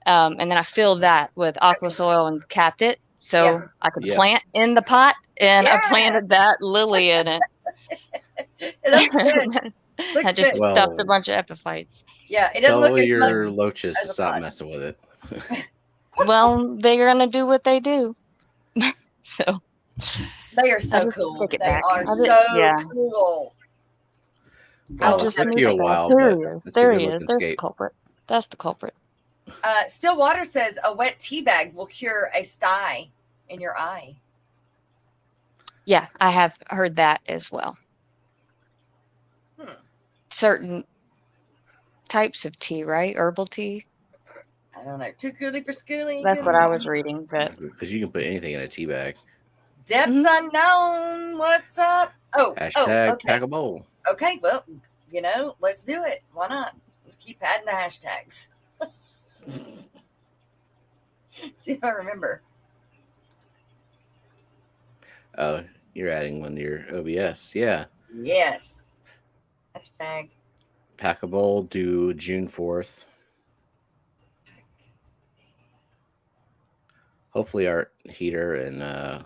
and then I filled that with aqua soil and capped it so Yeah. I could Yeah. plant in the pot, and I Yeah. planted that lily in it. It looks good. I Looks just good. stuffed a Well, bunch of epiphytes. Yeah. It doesn't Tell look as your much. loaches as to a stop pot. messing with it. Well, they're gonna do what they do. So They are so I'll just cool. stick it They back. are I'll so just- yeah. cool. I'll Well, just it took move you a it back. while, There but he is. it's a There he is. good-looking There's the scape. culprit. That's the culprit. Stillwater says a wet tea bag will cure a stye in your eye. Yeah, I have heard that as well. Hmm. Certain types of tea, right? Herbal tea. I don't know. Too girly for schooling. That's what I was reading. But Because you can put anything in a tea bag. Depths unknown. What's up? Hashtag okay. pack a bowl. Okay, well, let's do it. Why not? Let's keep adding the hashtags. See if I remember. Oh, you're adding one to your OBS. Yeah. Yes. Hashtag. Pack a bowl due June 4th. Hopefully our heater and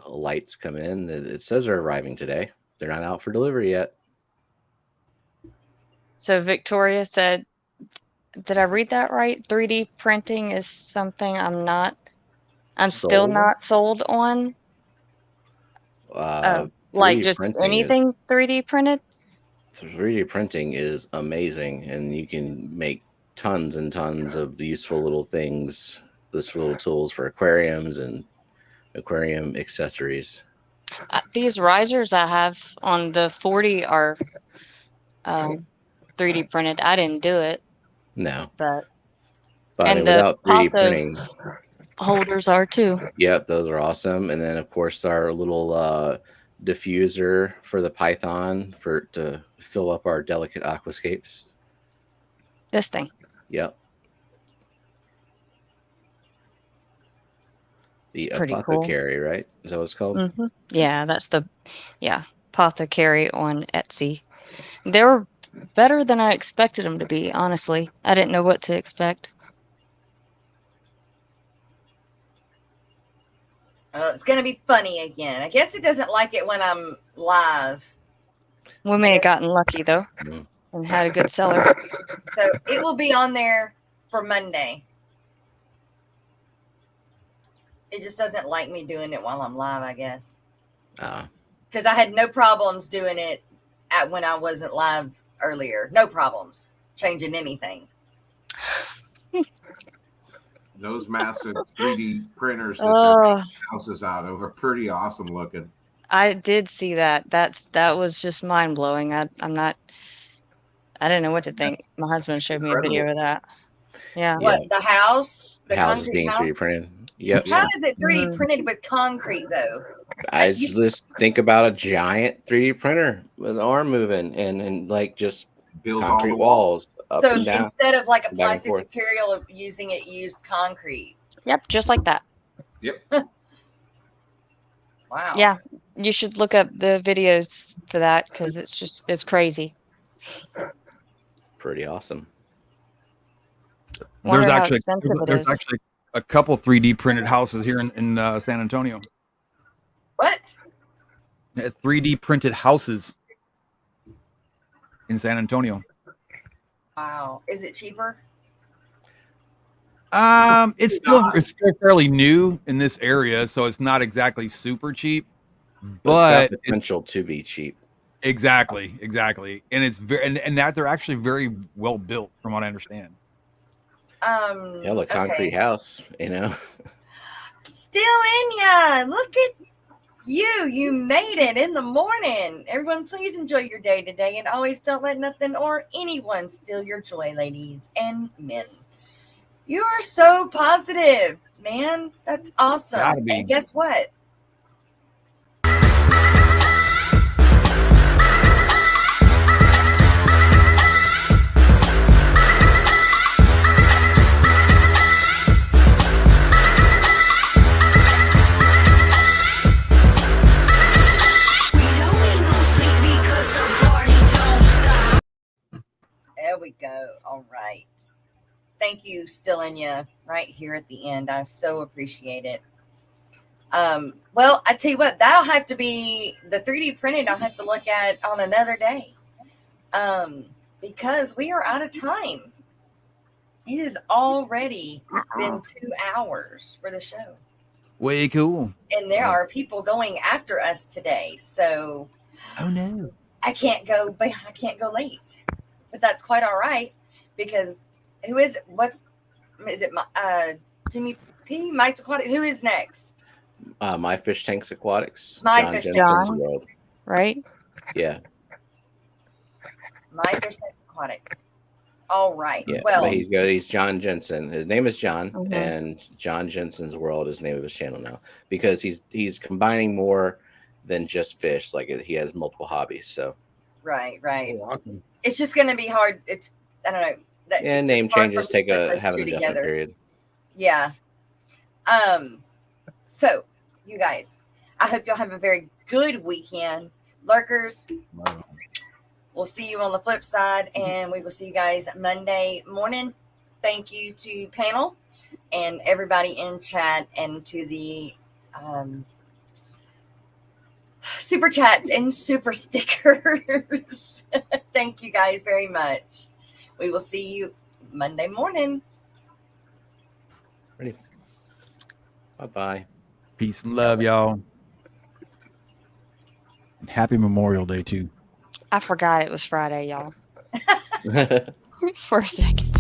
lights come in. It says they're arriving today. They're not out for delivery yet. so Victoria said, did I read that right? 3D printing is something I'm still Sold? not sold on. Like 3D just printing anything 3D printed. 3D printing is amazing, and you can make tons and tons of useful little things, useful little tools for aquariums and aquarium accessories. These risers I have on the 40 are 3D printed. I didn't do it, No, but but and the without 3D printing, pothos holders are too. yep, those are awesome. And then of course our little diffuser for the Python to fill up our delicate aquascapes. This thing. Yep. The It's pretty cool. Apothecary, right? Is that what it's called? Mm-hmm. Yeah, that's the Apothecary on Etsy. They were better than I expected them to be, honestly. I didn't know what to expect. It's going to be funny again. I guess it doesn't like it when I'm live. We may have gotten lucky, though, and had a good seller. So it will be on there for Monday. It just doesn't like me doing it while I'm live, I guess. Because I had no problems doing it when I wasn't live earlier. No problems changing anything. Those massive 3D printers that their houses out of are pretty awesome looking. I did see that. That was just mind blowing. I didn't know what to think. My husband showed me a video of that. Yeah. What, the house? The house concrete being house? 3D printed. Yep. How is it 3D printed with concrete though? I just think about a giant 3D printer with an arm moving and like just builds concrete all the walls. Up So and down, instead of like a back and plastic forth. material of using it, used concrete. Yep, just like that. Yep. Wow. Yeah, you should look up the videos for that because it's crazy. Pretty awesome. Wonder There's how actually expensive it there's is. actually a couple 3D printed houses here in San Antonio. What? 3D printed houses in San Antonio. Wow. Is it cheaper? It's still fairly new in this area, so it's not exactly super cheap, but it's got potential to be cheap. Exactly, and it's very and that they're actually very well built, from what I understand. Yeah, the concrete house, you know. Still in ya. Look at you. You made it in the morning. Everyone, please enjoy your day today, and always don't let nothing or anyone steal your joy, ladies and men. You are so positive, man. That's awesome. Gotta be. And guess what? There we go. All right. Thank you, still in you right here at the end. I so appreciate it. Well, I tell you what, that'll have to be the 3D printed. I'll have to look at on another day, because we are out of time. It has already been 2 hours for the show, Way cool. and there are people going after us today. So, oh no, I can't go late, but that's quite all right because who is it? Is it Jimmy P? Mike's Aquatic? Who is next? My Fish Tanks Aquatics. My John Fish Jensen's Tanks. World. Right? Yeah. My Fish Tanks Aquatics. All right. Yeah. Well, But he's John Jensen. His name is John, Mhm. and John Jensen's World is the name of his channel now because he's combining more than just fish. Like he has multiple hobbies. So right. Oh, awesome. It's just going to be hard. I don't know. yeah, It's name hard for changes me to put those have an two adjustment period. Yeah. So you guys, I hope y'all have a very good weekend. Lurkers, we'll see you on the flip side, and we will see you guys Monday morning. Thank you to panel and everybody in chat and to the super chats and super stickers. Thank you guys very much. We will see you Monday morning. Ready. Bye-bye. Peace and love, y'all. And happy Memorial Day too. I forgot it was Friday, y'all. For a second.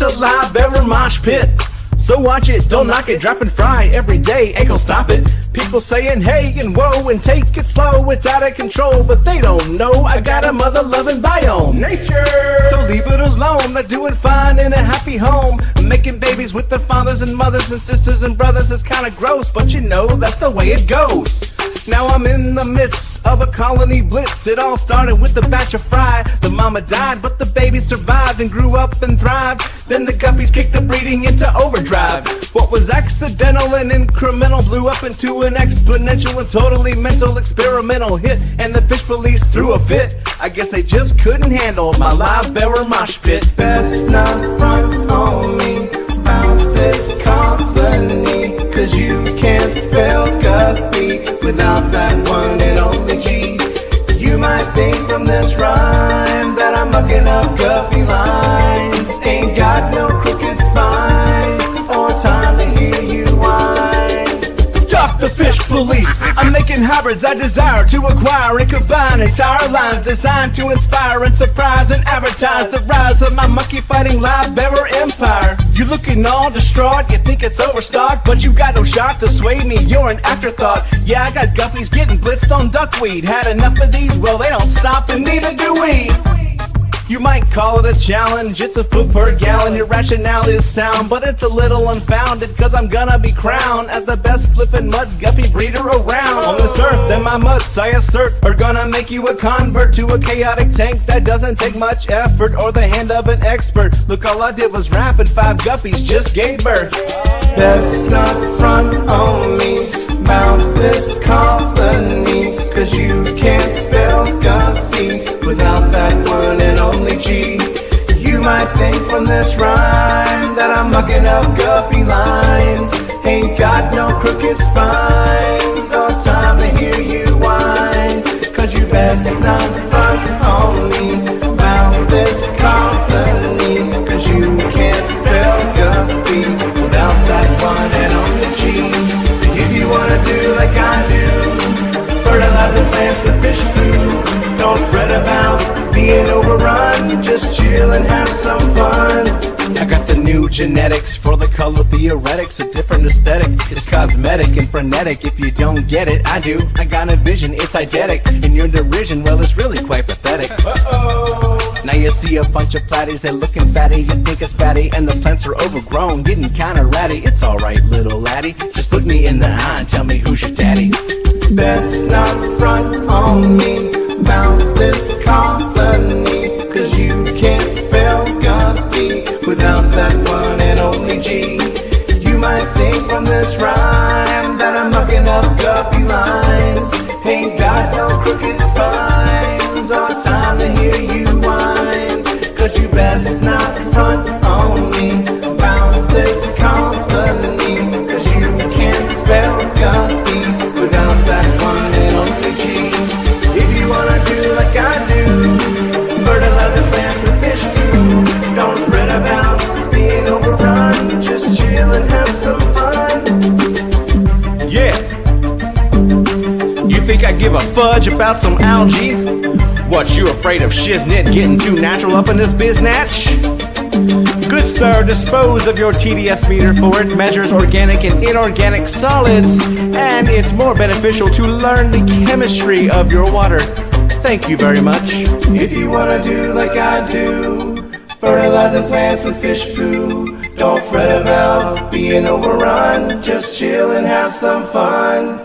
a live ever mosh pit. So watch it, don't knock it, drop and fry every day, ain't gon' stop it. People saying hey and whoa and take it slow, it's out of control, but they don't know I got a mother-loving biome. Nature! So leave it alone, they're doing fine in a happy home. Making babies with their fathers and mothers and sisters and brothers is kinda gross, but you know that's the way it goes. Now I'm in the midst of a colony blitz. It all started with a batch of fry. The mama died, but the baby survived and grew up and thrived. Then the guppies kicked the breeding into overdrive. What was accidental and incremental blew up into an exponential and totally mental experimental hit. And the fish police threw a fit. I guess they just couldn't handle my live bearer mosh pit. Best not front on me about this colony, 'cause you can't spell guppy without that one and only G. You might think from this rhyme that I'm mucking up guppy lines. Ain't got no crooked spine or time to hear you whine. Talk the fish police. I'm making hybrids I desire to acquire and combine entire lines designed to inspire and surprise and advertise the rise of my monkey fighting live bearer empire. You looking all distraught, you think it's overstocked, but you got no shot to sway me, you're an afterthought. Yeah, I got guppies getting blitzed on duckweed. Had enough of these, well they don't stop and neither do we. You might call it a challenge, it's a foot per gallon. Your rationale is sound, but it's a little unfounded, 'cause I'm gonna be crowned as the best flippin' mud guppy breeder around. On this earth, then my mutts, I assert, are gonna make you a convert to a chaotic tank that doesn't take much effort or the hand of an expert. Look, all I did was rap and 5 guppies just gave birth. Best not front on me about this colony, 'cause you can't spell guppy without that one and only G. You might think from this rhyme that I'm mucking up guppy lines. Ain't got no crooked spines or time to hear you whine, 'cause you best not front on me about this colony, 'cause you can't spell guppy without that one and only G. If you wanna do like I do, fertilize the plants with fish food. Don't fret about being overrun, just chill and have some fun. I got the new genetics for the color theoretics, a different aesthetic. It's cosmetic and frenetic. If you don't get it, I do. I got a vision, it's eidetic. And your derision, well, it's really quite pathetic. Uh-oh. Now you see a bunch of platties, they're looking fatty. You think it's fatty, and the plants are overgrown, getting kinda ratty. It's alright, little laddie. Just look me in the eye and tell me who's your daddy. Best not front on me about this colony, 'cause you can't spell guppy without that one and only G. You might think from this rhyme that I'm mucking up guppy lines. Ain't got no crooked spines or time to hear you whine, 'cause you best not front on me about this colony, 'cause you can't spell guppy without that one and only G. If you wanna do like I do, fertilize the plants with fish food. Don't fret about being overrun, just chill and have some fun. Yeah. You think I give a fudge about some algae? What, you afraid of shiznit getting too natural up in this biznatch? Good sir, dispose of your TDS meter, for it measures organic and inorganic solids, and it's more beneficial to learn the chemistry of your water. Thank you very much. If you wanna do like I do, fertilize the plants with fish food. Don't fret about being overrun, just chill and have some fun.